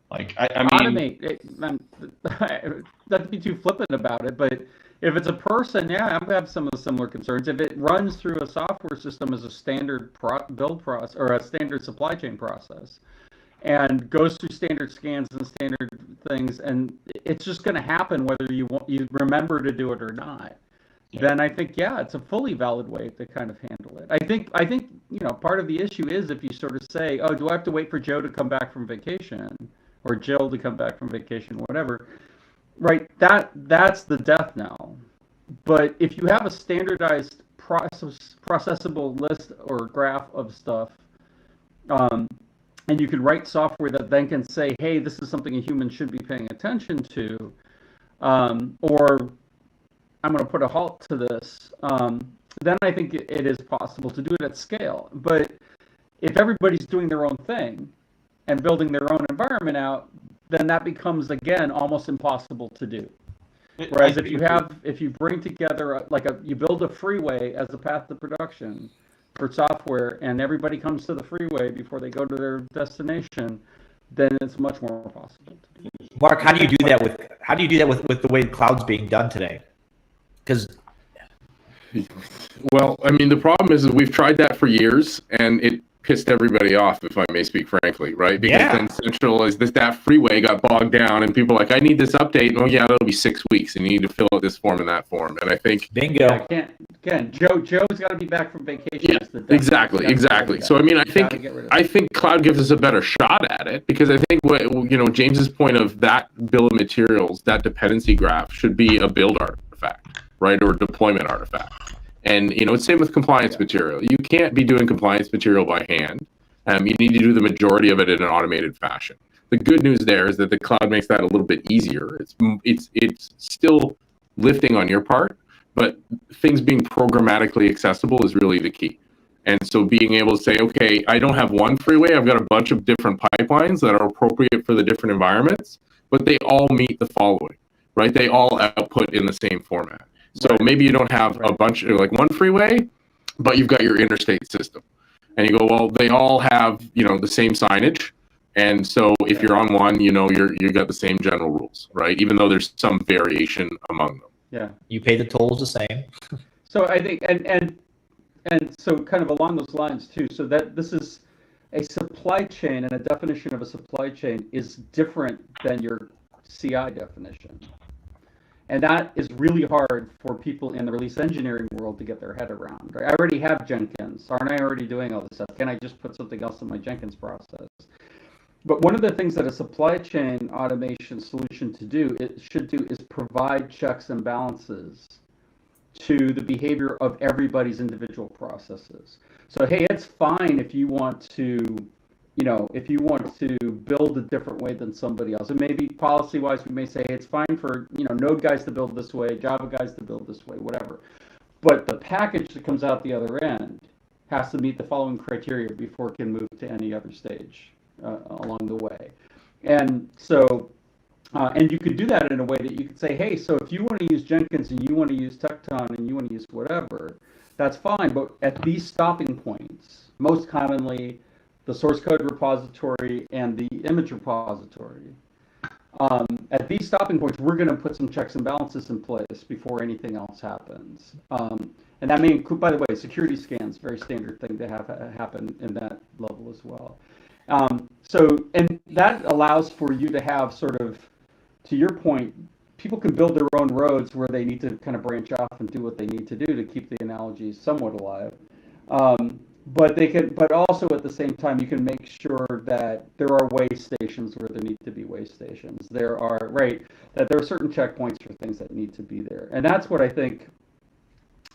Like, I mean... Automate. Not to be too flippant about it, but if it's a person, yeah, I'm going to have some of the similar concerns. If it runs through a software system as a standard build process or a standard supply chain process, and goes through standard scans and standard things, and it's just going to happen whether you remember to do it or not. Yeah. Then I think, yeah, it's a fully valid way to kind of handle it. I think part of the issue is if you sort of say, oh, do I have to wait for Joe to come back from vacation or Jill to come back from vacation, whatever, right? That's the death knell. But if you have a standardized processable list or graph of stuff, and you can write software that then can say, hey, this is something a human should be paying attention to, or I'm going to put a halt to this, then I think it is possible to do it at scale. But if everybody's doing their own thing and building their own environment out, then that becomes, again, almost impossible to do. Whereas if you bring together, you build a freeway as a path to production for software, and everybody comes to the freeway before they go to their destination, then it's much more possible to do. Mark, how do you do that with the way the cloud's being done today? Because well, I mean, the problem is we've tried that for years, and pissed everybody off, if I may speak frankly, right? Because Yeah. then Central is that freeway got bogged down, and people are like, I need this update. And, oh yeah, that'll be 6 weeks, and you need to fill out this form and that form. And I think Bingo. Joe's got to be back from vacation. Yeah, Is the deadline. exactly. So I mean, I think cloud gives us a better shot at it, because I think James's point of that bill of materials, that dependency graph, should be a build artifact, right, or a deployment artifact. And it's same with compliance material. You can't be doing compliance material by hand. You need to do the majority of it in an automated fashion. The good news there is that the cloud makes that a little bit easier. It's still lifting on your part, but things being programmatically accessible is really the key. And so being able to say, okay, I don't have one freeway, I've got a bunch of different pipelines that are appropriate for the different environments, but they all meet the following, right? They all output in the same format. So maybe you don't have a bunch of like one freeway, but you've got your interstate system. And you go, well, they all have, the same signage. And so if you're on one, you got the same general rules, right? Even though there's some variation among them. Yeah. You pay the tolls the same. So I think, and so kind of along those lines too, so that this is a supply chain, and a definition of a supply chain is different than your CI definition. And that is really hard for people in the release engineering world to get their head around. Right? I already have Jenkins. Aren't I already doing all this stuff? Can I just put something else in my Jenkins process? But one of the things that a supply chain automation solution should do is provide checks and balances to the behavior of everybody's individual processes. So, hey, it's fine if you want to, build a different way than somebody else. And maybe policy-wise, we may say, hey, it's fine for, Node guys to build this way, Java guys to build this way, whatever. But the package that comes out the other end has to meet the following criteria before it can move to any other stage along the way. And so, and you could do that in a way that you could say, hey, so if you want to use Jenkins and you want to use Tecton and you want to use whatever, that's fine. But at these stopping points, most commonly the source code repository and the image repository, at these stopping points, we're going to put some checks and balances in place before anything else happens. And that may include, by the way, security scans, very standard thing to have happen in that level as well. And that allows for you to have sort of, to your point, people can build their own roads where they need to kind of branch off and do what they need to do to keep the analogy somewhat alive. But also at the same time, you can make sure that there are way stations where there need to be way stations. That there are certain checkpoints for things that need to be there. And that's what I think,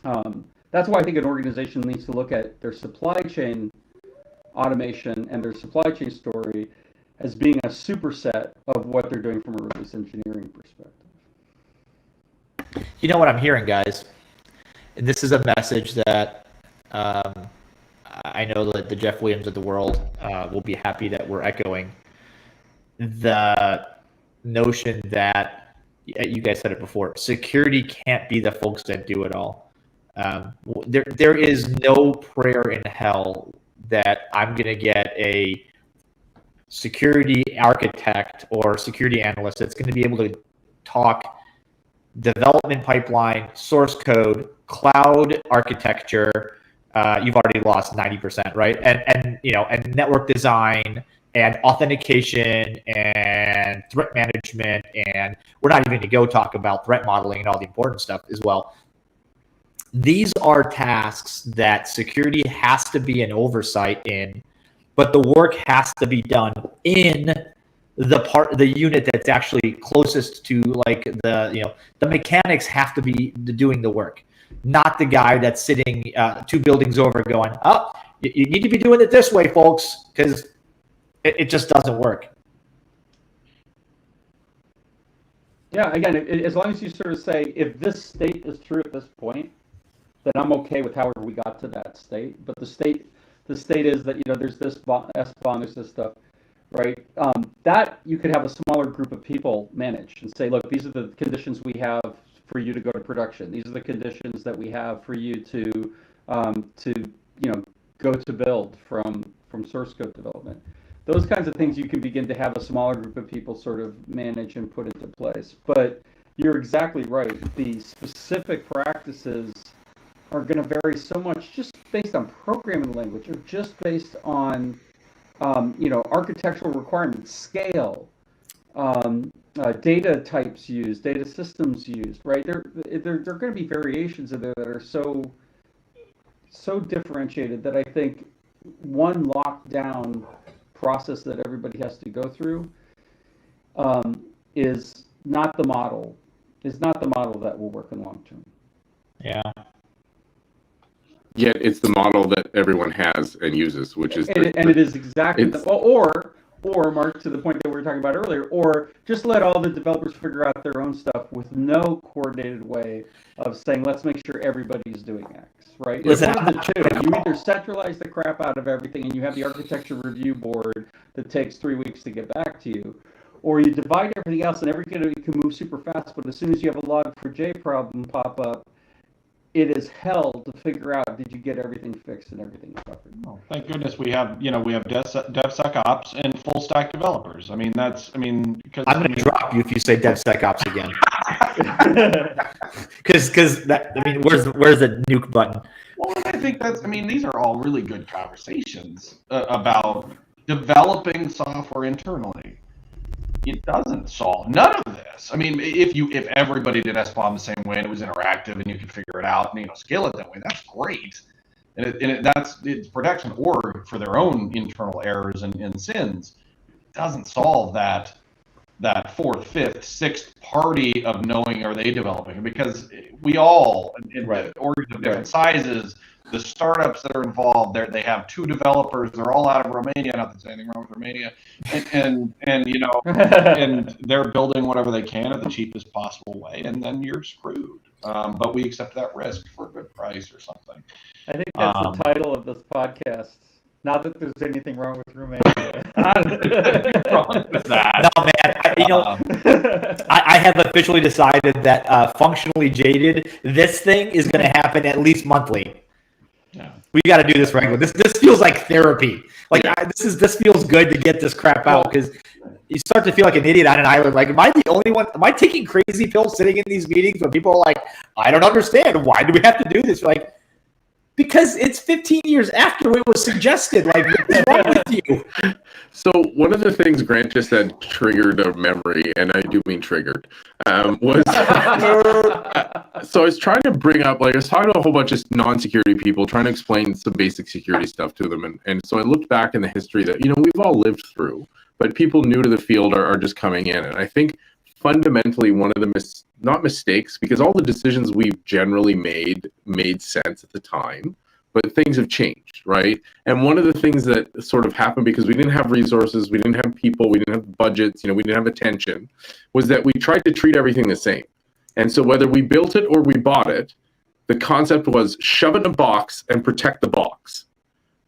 that's why I think an organization needs to look at their supply chain automation and their supply chain story as being a superset of what they're doing from a release engineering perspective. You know what I'm hearing, guys? And this is a message that I know that the Jeff Williams of the world will be happy that we're echoing. The notion that, you guys said it before, security can't be the folks that do it all. There is no prayer in hell that I'm going to get a security architect or security analyst that's going to be able to talk development pipeline, source code, cloud architecture. You've already lost 90%, right? And network design and authentication and threat management, and we're not even going to go talk about threat modeling and all the important stuff as well. These are tasks that security has to be an oversight in, but the work has to be done in the unit that's actually closest to, like, the mechanics have to be doing the work, not the guy that's sitting 2 buildings over going, oh, you need to be doing it this way, folks, because it just doesn't work. Yeah, again, as long as you sort of say, if this state is true at this point, then I'm okay with however we got to that state. But the state is that, there's this SBOM, there's this stuff, right? That you could have a smaller group of people manage and say, look, these are the conditions we have for you to go to production. These are the conditions that we have for you to go to build from source code development. Those kinds of things you can begin to have a smaller group of people sort of manage and put into place. But you're exactly right. The specific practices are going to vary so much just based on programming language or just based on, architectural requirements, scale, data types used, data systems used, right? There are going to be variations in there that are so differentiated that I think one lockdown process that everybody has to go through is not the model. Is not the model that will work in long term. Yeah. Yet it's the model that everyone has and uses, which is and it is exactly or Mark, to the point that we were talking about earlier, or just let all the developers figure out their own stuff with no coordinated way of saying, let's make sure everybody's doing X, right? Listen, It's one of the two. You either centralize the crap out of everything and you have the architecture review board that takes 3 weeks to get back to you, or you divide everything else and everybody can move super fast, but as soon as you have a log4j problem pop up, it is hell to figure out, did you get everything fixed and everything covered? Oh, thank goodness we have DevSecOps and full stack developers. Because I'm going to drop you if you say DevSecOps again. Because where's the nuke button? Well, I think these are all really good conversations about developing software internally. It doesn't solve none of this. If everybody did SBOM the same way and it was interactive and you could figure it out and scale it that way, that's great. And it's protection or for their own internal errors and sins. It doesn't solve that fourth, fifth, sixth party of knowing, are they developing? Because we all, in orgs of different sizes, the startups that are involved, they have 2 developers. They're all out of Romania. Not that there's anything wrong with Romania, and and they're building whatever they can at the cheapest possible way, and then you're screwed. But we accept that risk for a good price or something. I think that's the title of this podcast. Not that there's anything wrong with Romania. Wrong with that. No, man. I have officially decided that functionally jaded, this thing is going to happen at least monthly. Yeah. We got to do this regularly. This feels like therapy. This feels good to get this crap out, because you start to feel like an idiot on an island. Like, am I the only one? Am I taking crazy pills sitting in these meetings when people are like, I don't understand. Why do we have to do this? You're like, because it's 15 years after it was suggested. Like, what's wrong with you? So one of the things Grant just said triggered a memory, and I do mean triggered, was so I was trying to bring up, I was talking to a whole bunch of non-security people, trying to explain some basic security stuff to them. And so I looked back in the history that, we've all lived through, but people new to the field are just coming in. And I think fundamentally one of the not mistakes, because all the decisions we generally made sense at the time, but things have changed, right? And one of the things that sort of happened, because we didn't have resources, we didn't have people, we didn't have budgets, we didn't have attention, was that we tried to treat everything the same. And so whether we built it or we bought it, the concept was shove it in a box and protect the box,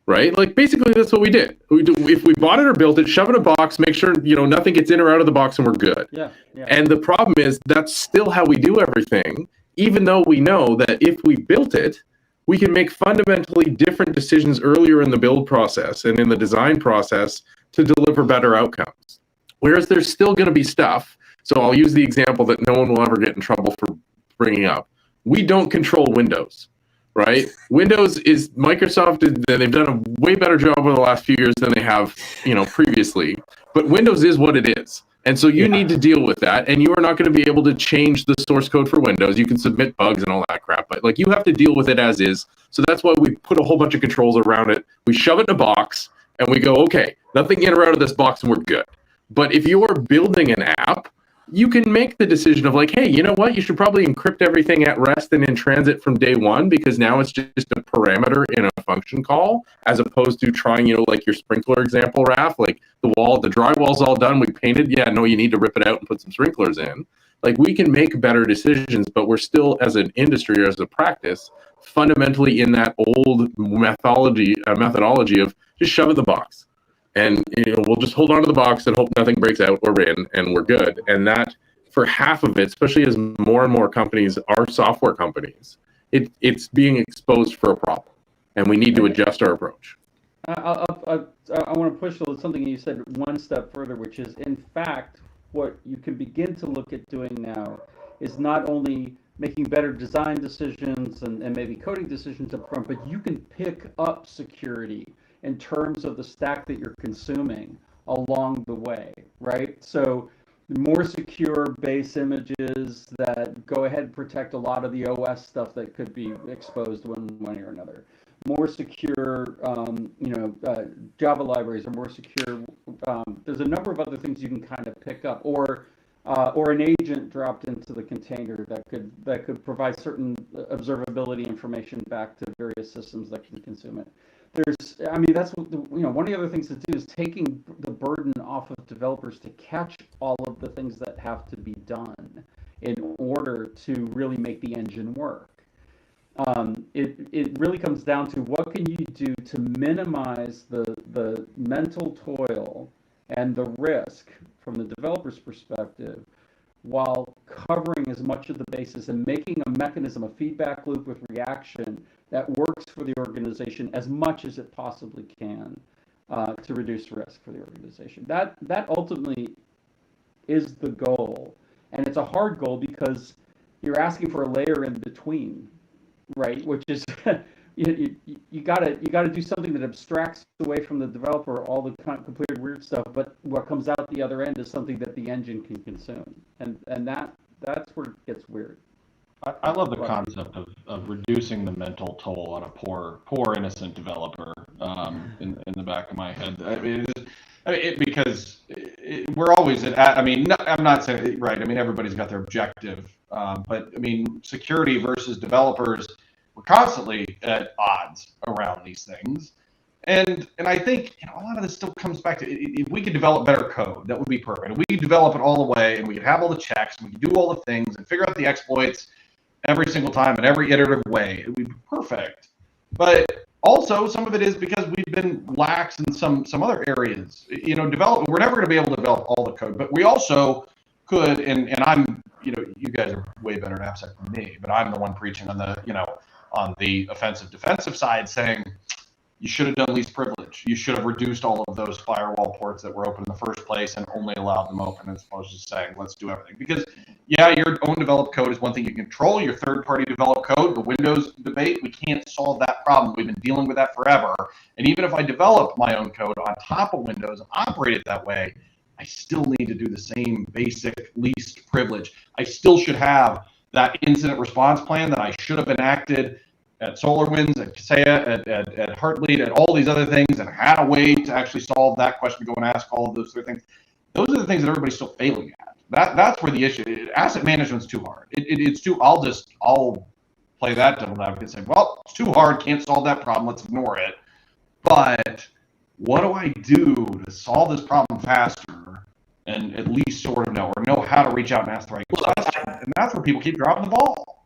right? Like, basically that's what we did. If we bought it or built it, shove it in a box, make sure, nothing gets in or out of the box, and we're good. Yeah. And the problem is that's still how we do everything, even though we know that if we built it, we can make fundamentally different decisions earlier in the build process and in the design process to deliver better outcomes. Whereas there's still going to be stuff. So I'll use the example that no one will ever get in trouble for bringing up. We don't control Windows, right? Windows is Microsoft. They've done a way better job over the last few years than they have, previously. But Windows is what it is. And so you need to deal with that, and you are not going to be able to change the source code for Windows. You can submit bugs and all that crap, but you have to deal with it as is. So that's why we put a whole bunch of controls around it. We shove it in a box, and we go, okay, nothing in or out of this box, and we're good. But if you are building an app, you can make the decision of like, hey, you know what? You should probably encrypt everything at rest and in transit from day one, because now it's just a parameter in a function call, as opposed to trying, like your sprinkler example, Raph, like the drywall's all done, we painted. Yeah, no, you need to rip it out and put some sprinklers in. Like, we can make better decisions, but we're still, as an industry or as a practice, fundamentally in that old methodology of just shove it in the box. And we'll just hold on to the box and hope nothing breaks out. We're in, and we're good. And that, for half of it, especially as more and more companies are software companies, it's being exposed for a problem, and we need to adjust our approach. I want to push something you said one step further, which is, in fact, what you can begin to look at doing now is not only making better design decisions and maybe coding decisions up front, but you can pick up security in terms of the stack that you're consuming along the way, right? So more secure base images that go ahead and protect a lot of the OS stuff that could be exposed one way or another. More secure, Java libraries are more secure. There's a number of other things you can kind of pick up, or an agent dropped into the container that could provide certain observability information back to various systems that can consume it. That's what one of the other things to do is taking the burden off of developers to catch all of the things that have to be done in order to really make the engine work. It really comes down to what can you do to minimize the mental toil and the risk from the developer's perspective, while covering as much of the basis and making a mechanism, a feedback loop with reaction that works for the organization as much as it possibly can to reduce risk for the organization. That ultimately is the goal, and it's a hard goal because you're asking for a layer in between, right? Which is you gotta do something that abstracts away from the developer all the completed weird stuff, but what comes out the other end is something that the engine can consume, and that's where it gets weird. I love the concept of reducing the mental toll on a poor innocent developer in the back of my head. Because we're always I'm not saying right. Everybody's got their objective, but security versus developers, we're constantly at odds around these things. And I think a lot of this still comes back to, if we could develop better code, that would be perfect. If we could develop it all the way, and we could have all the checks, and we could do all the things, and figure out the exploits every single time in every iterative way, it would be perfect. But also, some of it is because we've been lax in some other areas. We're never going to be able to develop all the code, but we also could, and I'm, you guys are way better at AppSec than me, but I'm the one preaching on the offensive defensive side, saying you should have done least privilege. You should have reduced all of those firewall ports that were open in the first place and only allowed them open, as opposed to saying, let's do everything. Because, your own developed code is one thing you control. Your third-party developed code, the Windows debate, we can't solve that problem. We've been dealing with that forever. And even if I develop my own code on top of Windows and operate it that way, I still need to do the same basic least privilege. I still should have that incident response plan that I should have enacted at SolarWinds, at Kaseya, at Heartbleed, at all these other things, and had a way to actually solve that question, to go and ask all of those other things. Those are the things that everybody's still failing at. That's where the issue is. Asset management's too hard. It's too. I'll play that devil's advocate and say, well, it's too hard. Can't solve that problem. Let's ignore it. But what do I do to solve this problem faster, and at least sort of know how to reach out and ask the right question? And that's where people keep dropping the ball.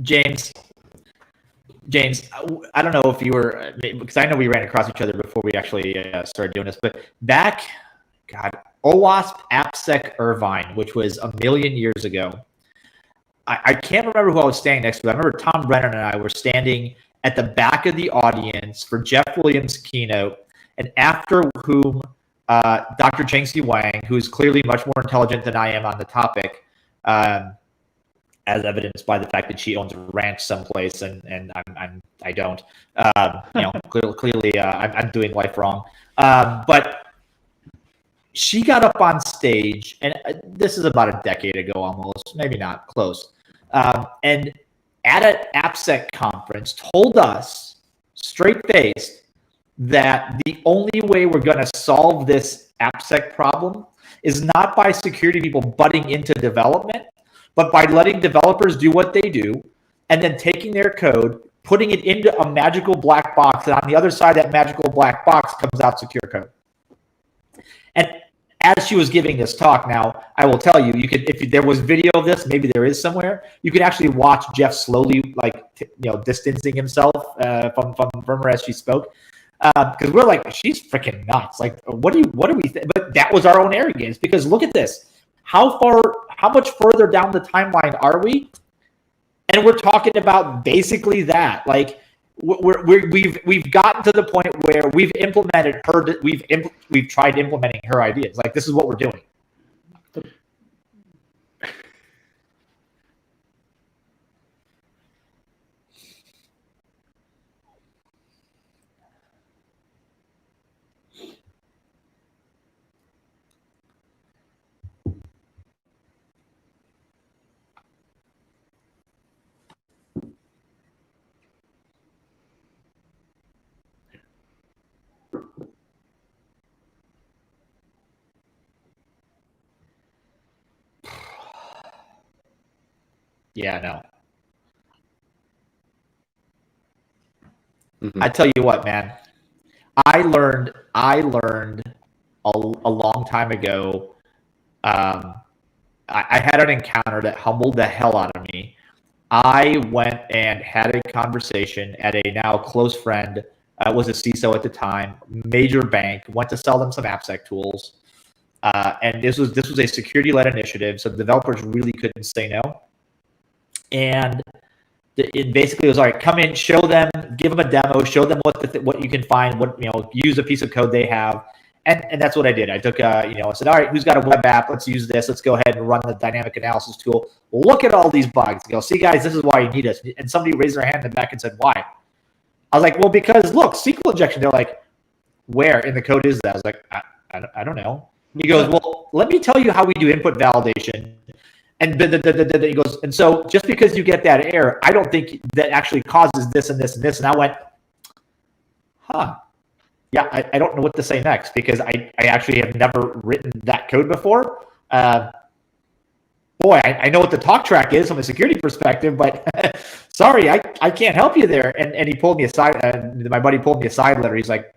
James, I don't know if you were, because I know we ran across each other before we actually started doing this, but back, OWASP AppSec Irvine, which was a million years ago. I can't remember who I was standing next to. I remember Tom Brennan and I were standing at the back of the audience for Jeff Williams' keynote, and after whom Dr. Chengxi Wang, who is clearly much more intelligent than I am on the topic, as evidenced by the fact that she owns a ranch someplace and I don't. Clearly, I'm doing life wrong. But she got up on stage, and this is about a decade ago almost, maybe not, close. And at an AppSec conference, told us straight-faced that the only way we're going to solve this AppSec problem is not by security people butting into development, but by letting developers do what they do, and then taking their code, putting it into a magical black box, and on the other side of that magical black box comes out secure code. And as she was giving this talk, now I will tell you, you could, if there was video of this, maybe there is somewhere, you could actually watch Jeff slowly, distancing himself from her as she spoke, because we're like, she's freaking nuts. Like, what do we think? But that was our own arrogance, because look at this. How much further down the timeline are we? And we're talking about basically that. Like, we've gotten to the point where we've implemented her. We've tried implementing her ideas. Like, this is what we're doing. Yeah, no. I tell you what, man. I learned a long time ago. I had an encounter that humbled the hell out of me. I went and had a conversation at a now close friend, was a CISO at the time, major bank, went to sell them some AppSec tools. And this was a security-led initiative, so developers really couldn't say no. And it basically was, all right, come in, show them, give them a demo, show them what you can find, use a piece of code they have. And that's what I did. I took, I said, all right, who's got a web app? Let's use this. Let's go ahead and run the dynamic analysis tool. Look at all these bugs. Go, see, guys, this is why you need us. And somebody raised their hand in the back and said, why? I was like, well, because look, SQL injection. They're like, where in the code is that? I was like, I don't know. He goes, well, let me tell you how we do input validation. And he goes, and so just because you get that error, I don't think that actually causes this and this and this. And I went, yeah, I don't know what to say next, because I actually have never written that code before. Boy, I know what the talk track is from a security perspective, but sorry, I can't help you there. And he pulled me aside. My buddy pulled me aside later. He's like,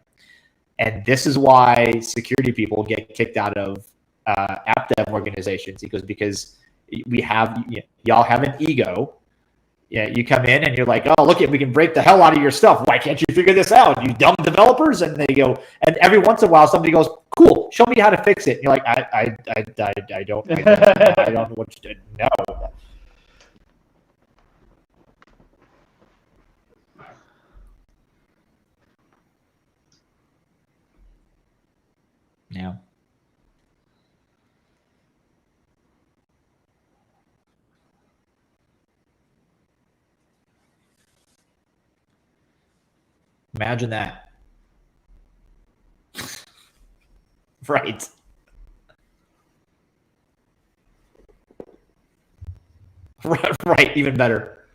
and this is why security people get kicked out of app dev organizations. He goes, because y'all have an ego. Yeah, you come in and you're like, oh, look, we can break the hell out of your stuff. Why can't you figure this out, you dumb developers? And they go, and every once in a while somebody goes, cool, show me how to fix it. And you're like, I don't know what to do. No. Yeah. Imagine that. Right. Right, even better.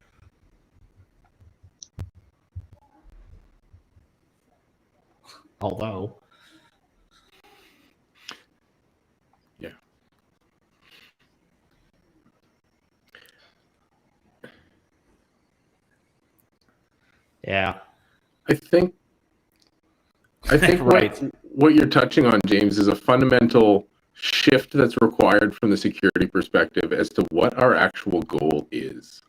Although. Yeah. Yeah. I think right. what you're touching on, James, is a fundamental shift that's required from the security perspective as to what our actual goal is,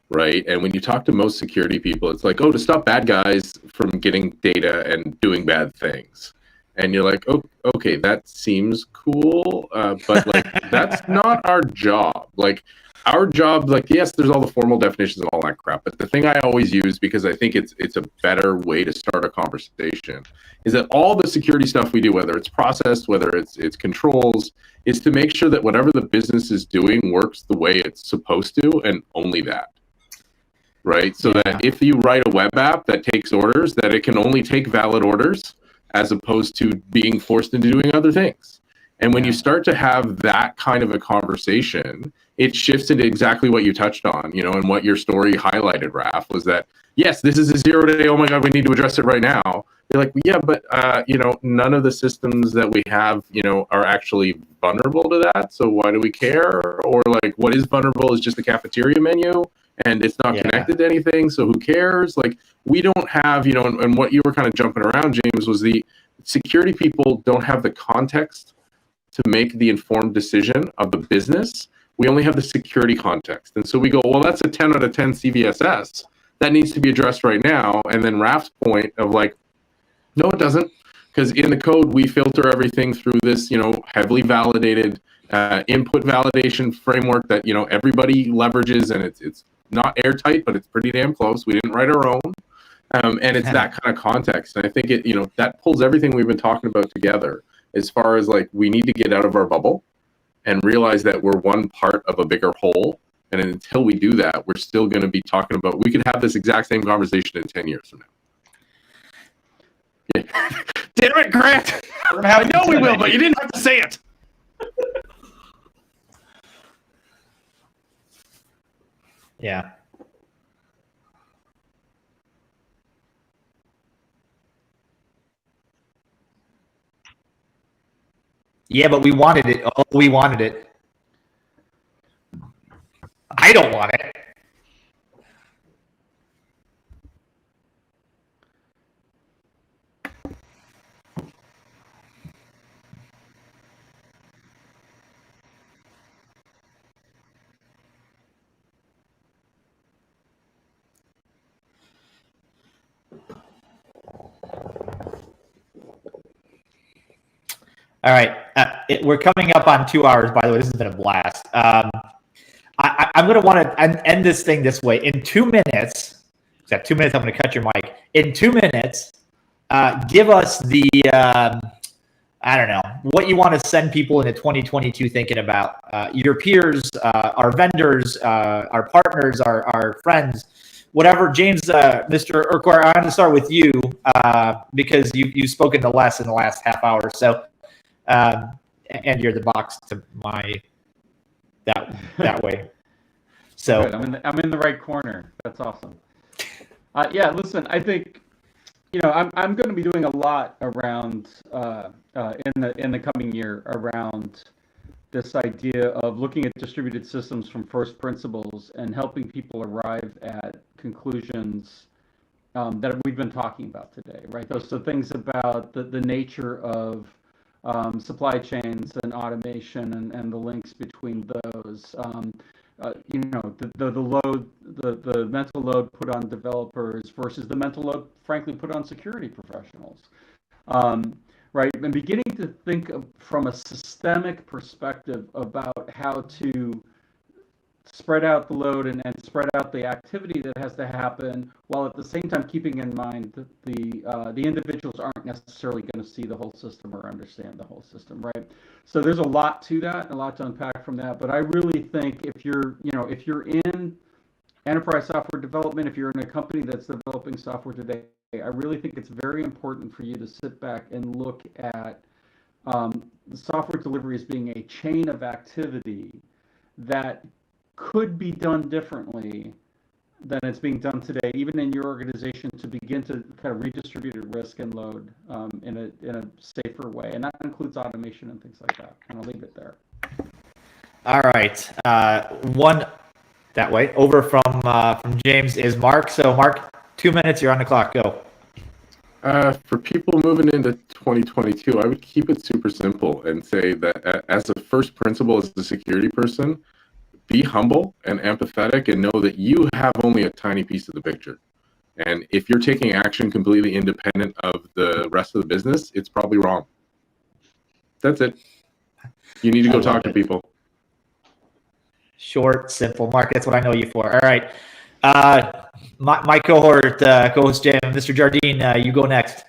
right? And when you talk to most security people, it's like, oh, to stop bad guys from getting data and doing bad things. and you're like, oh, okay, that seems cool, but like that's not our job. Like our job, like yes, there's all the formal definitions and all that crap, but the thing I always use, because I think it's a better way to start a conversation, is that all the security stuff we do, whether it's process, whether it's controls, is to make sure that whatever the business is doing works the way it's supposed to, and only that. Right? So that if you write a web app that takes orders, that it can only take valid orders, as opposed to being forced into doing other things. And when you start to have that kind of a conversation, it shifts into exactly what you touched on, you know, and what your story highlighted, Raph, was that, yes, this is a 0 day, oh my God, we need to address it right now. You're like, yeah, but, you know, none of the systems that we have, you know, are actually vulnerable to that. So why do we care? Or like, what is vulnerable is just the cafeteria menu, and it's not connected to anything, so who cares? Like, we don't have, you know, and what you were kind of jumping around, James, was the security people don't have the context to make the informed decision of the business. We only have the security context. And so we go, well, that's a 10 out of 10 CVSS. That needs to be addressed right now. And then Raph's point of like, no, it doesn't. Because in the code, we filter everything through this, you know, heavily validated input validation framework that, you know, everybody leverages, and it's not airtight, but it's pretty damn close. We didn't write our own. And it's that kind of context. And I think it, you know, that pulls everything we've been talking about together, as far as like, we need to get out of our bubble and realize that we're one part of a bigger whole. And until we do that, we're still going to be talking about, we could have this exact same conversation in 10 years from now. Yeah. Damn it, Grant! I know we will, but you didn't have to say it. Yeah. Yeah, but we wanted it. Oh, we wanted it. I don't want it. All right, we're coming up on 2 hours. By the way, this has been a blast. I'm going to want to end this thing this way. In 2 minutes, except 2 minutes, I'm going to cut your mic. In 2 minutes, give us the, I don't know, what you want to send people into 2022 thinking about. Your peers, our vendors, our partners, our friends, whatever. James, Mr. Erkert, I'm going to start with you because you've spoken the less in the last half hour. So, and you're the box to my that way. So good. I'm in the right corner. That's awesome. Yeah, listen, I think, you know, I'm going to be doing a lot around in the coming year around this idea of looking at distributed systems from first principles and helping people arrive at conclusions that we've been talking about today, right? So things about the nature of supply chains and automation and the links between those. You know, the load, the mental load put on developers versus the mental load, frankly, put on security professionals. Right, and beginning to think from a systemic perspective about how to spread out the load and spread out the activity that has to happen, while at the same time keeping in mind that the individuals aren't necessarily going to see the whole system or understand the whole system, right? So there's a lot to that, a lot to unpack from that. But I really think if you're in enterprise software development, if you're in a company that's developing software today, I really think it's very important for you to sit back and look at the software delivery as being a chain of activity that could be done differently than it's being done today, even in your organization, to begin to kind of redistribute risk and load in a safer way, and that includes automation and things like that. And I'll leave it there. All right, one that way over from James is Mark. So Mark, 2 minutes. You're on the clock. Go. For people moving into 2022, I would keep it super simple and say that as a first principle, as a security person, be humble and empathetic and know that you have only a tiny piece of the picture. And if you're taking action completely independent of the rest of the business, it's probably wrong. That's it. You need to go talk to people. Short, simple. Mark, that's what I know you for. All right. My cohort, co-host Jim, Mr. Jardine, you go next.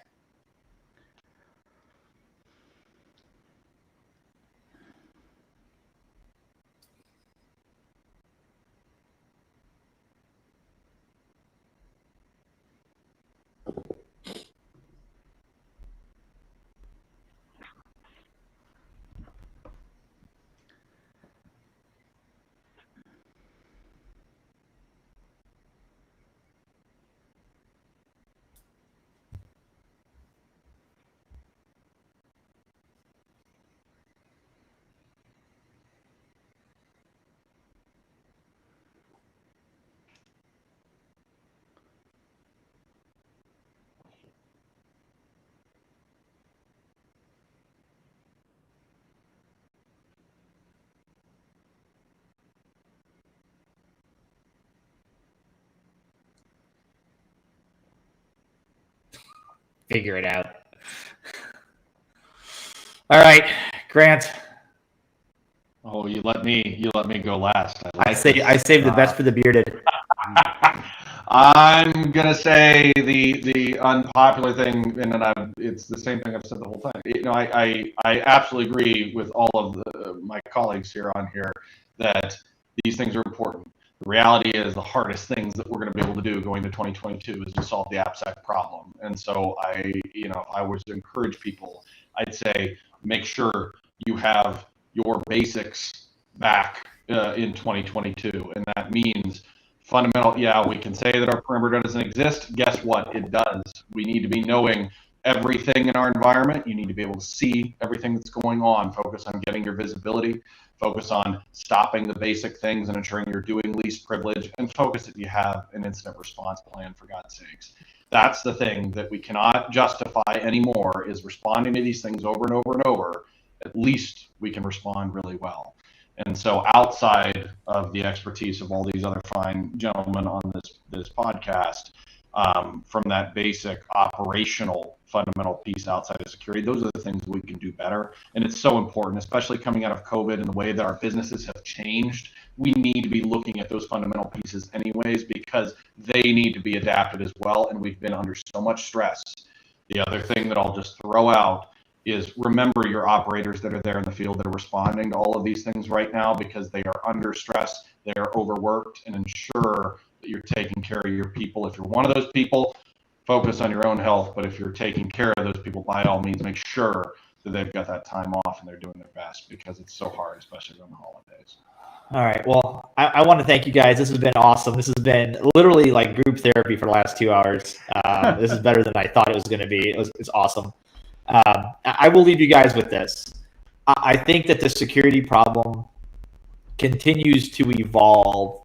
Figure it out. All right, Grant. Oh, you let me go last. I saved the best for the bearded. I'm gonna say the unpopular thing, and then it's the same thing I've said the whole time. I absolutely agree with all of my colleagues here that these things are important. The reality is the hardest things that we're going to be able to do going to 2022 is to solve the AppSec problem. And so if I was to encourage people, I'd say make sure you have your basics back in 2022, and that means fundamental. Yeah, we can say that our perimeter doesn't exist. Guess what? It does. We need to be knowing everything in our environment. You need to be able to see everything that's going on. Focus on getting your visibility. Focus on stopping the basic things and ensuring you're doing least privilege, and focus that you have an incident response plan, for God's sakes. That's the thing that we cannot justify anymore, is responding to these things over and over and over. At least we can respond really well. And so outside of the expertise of all these other fine gentlemen on this podcast, from that basic operational fundamental piece outside of security, those are the things we can do better. And it's so important, especially coming out of COVID and the way that our businesses have changed. We need to be looking at those fundamental pieces anyways, because they need to be adapted as well. And we've been under so much stress. The other thing that I'll just throw out is remember your operators that are there in the field that are responding to all of these things right now, because they are under stress, they are overworked, and ensure that you're taking care of your people. If you're one of those people, focus on your own health, but if you're taking care of those people, by all means, make sure that they've got that time off and they're doing their best, because it's so hard, especially during the holidays. All right. Well, I want to thank you guys. This has been awesome. This has been literally like group therapy for the last 2 hours. This is better than I thought it was going to be. It's awesome. I will leave you guys with this. I think that the security problem continues to evolve,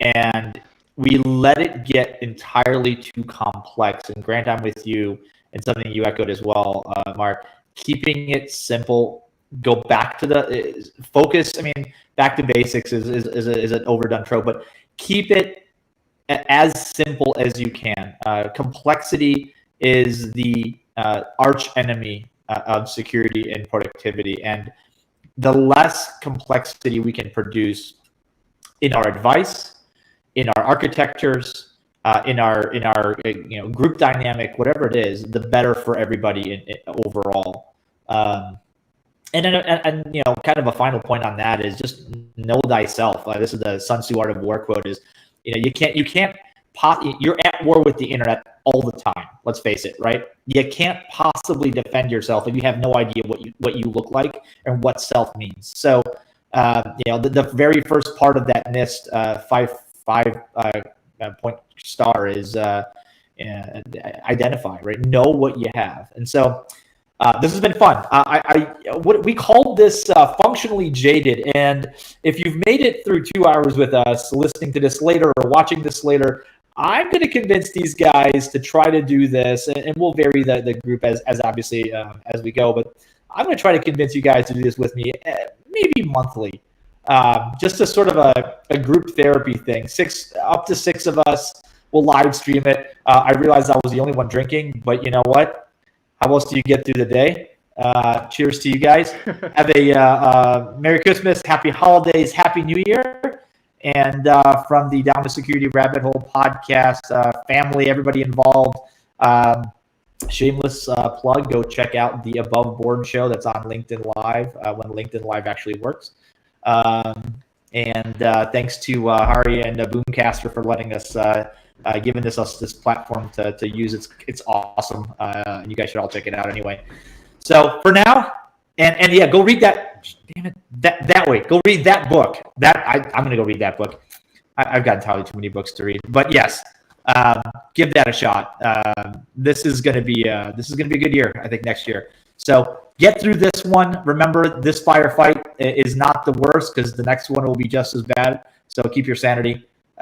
and we let it get entirely too complex. And Grant, I'm with you, and something you echoed as well, Mark. Keeping it simple, go back to the focus. I mean, back to basics is an overdone trope, but keep it as simple as you can. Complexity is the arch enemy of security and productivity, and the less complexity we can produce in our advice, in our architectures, in our group dynamic, whatever it is, the better for everybody overall. And kind of a final point on that is just know thyself. This is the Sun Tzu Art of War quote: is you're at war with the internet all the time. Let's face it, right? You can't possibly defend yourself if you have no idea what you look like and what self means. So, the very first part of that NIST 5-point star is identify, right? Know what you have. And so this has been fun. What we called this functionally jaded. And if you've made it through 2 hours with us, listening to this later or watching this later, I'm going to convince these guys to try to do this, and we'll vary the group as obviously as we go. But I'm going to try to convince you guys to do this with me, maybe monthly, just a sort of a group therapy thing. 6 up to 6 of us. we'll live stream it. I realized I was the only one drinking, but you know what? How else do you get through the day? Cheers to you guys. Have a Merry Christmas, Happy Holidays, Happy New Year. And from the Down to Security Rabbit Hole podcast family, everybody involved, shameless plug, go check out the Above Board show that's on LinkedIn Live when LinkedIn Live actually works. And thanks to Hari and Boomcaster for letting us, giving us this platform to use. It's awesome. And you guys should all check it out anyway. So for now, and yeah, go read that. Damn it, that way. Go read that book. I'm gonna go read that book. I've got entirely too many books to read, but yes, give that a shot. This is gonna be a good year. I think next year. So get through this one. Remember, this firefight is not the worst because the next one will be just as bad. So keep your sanity.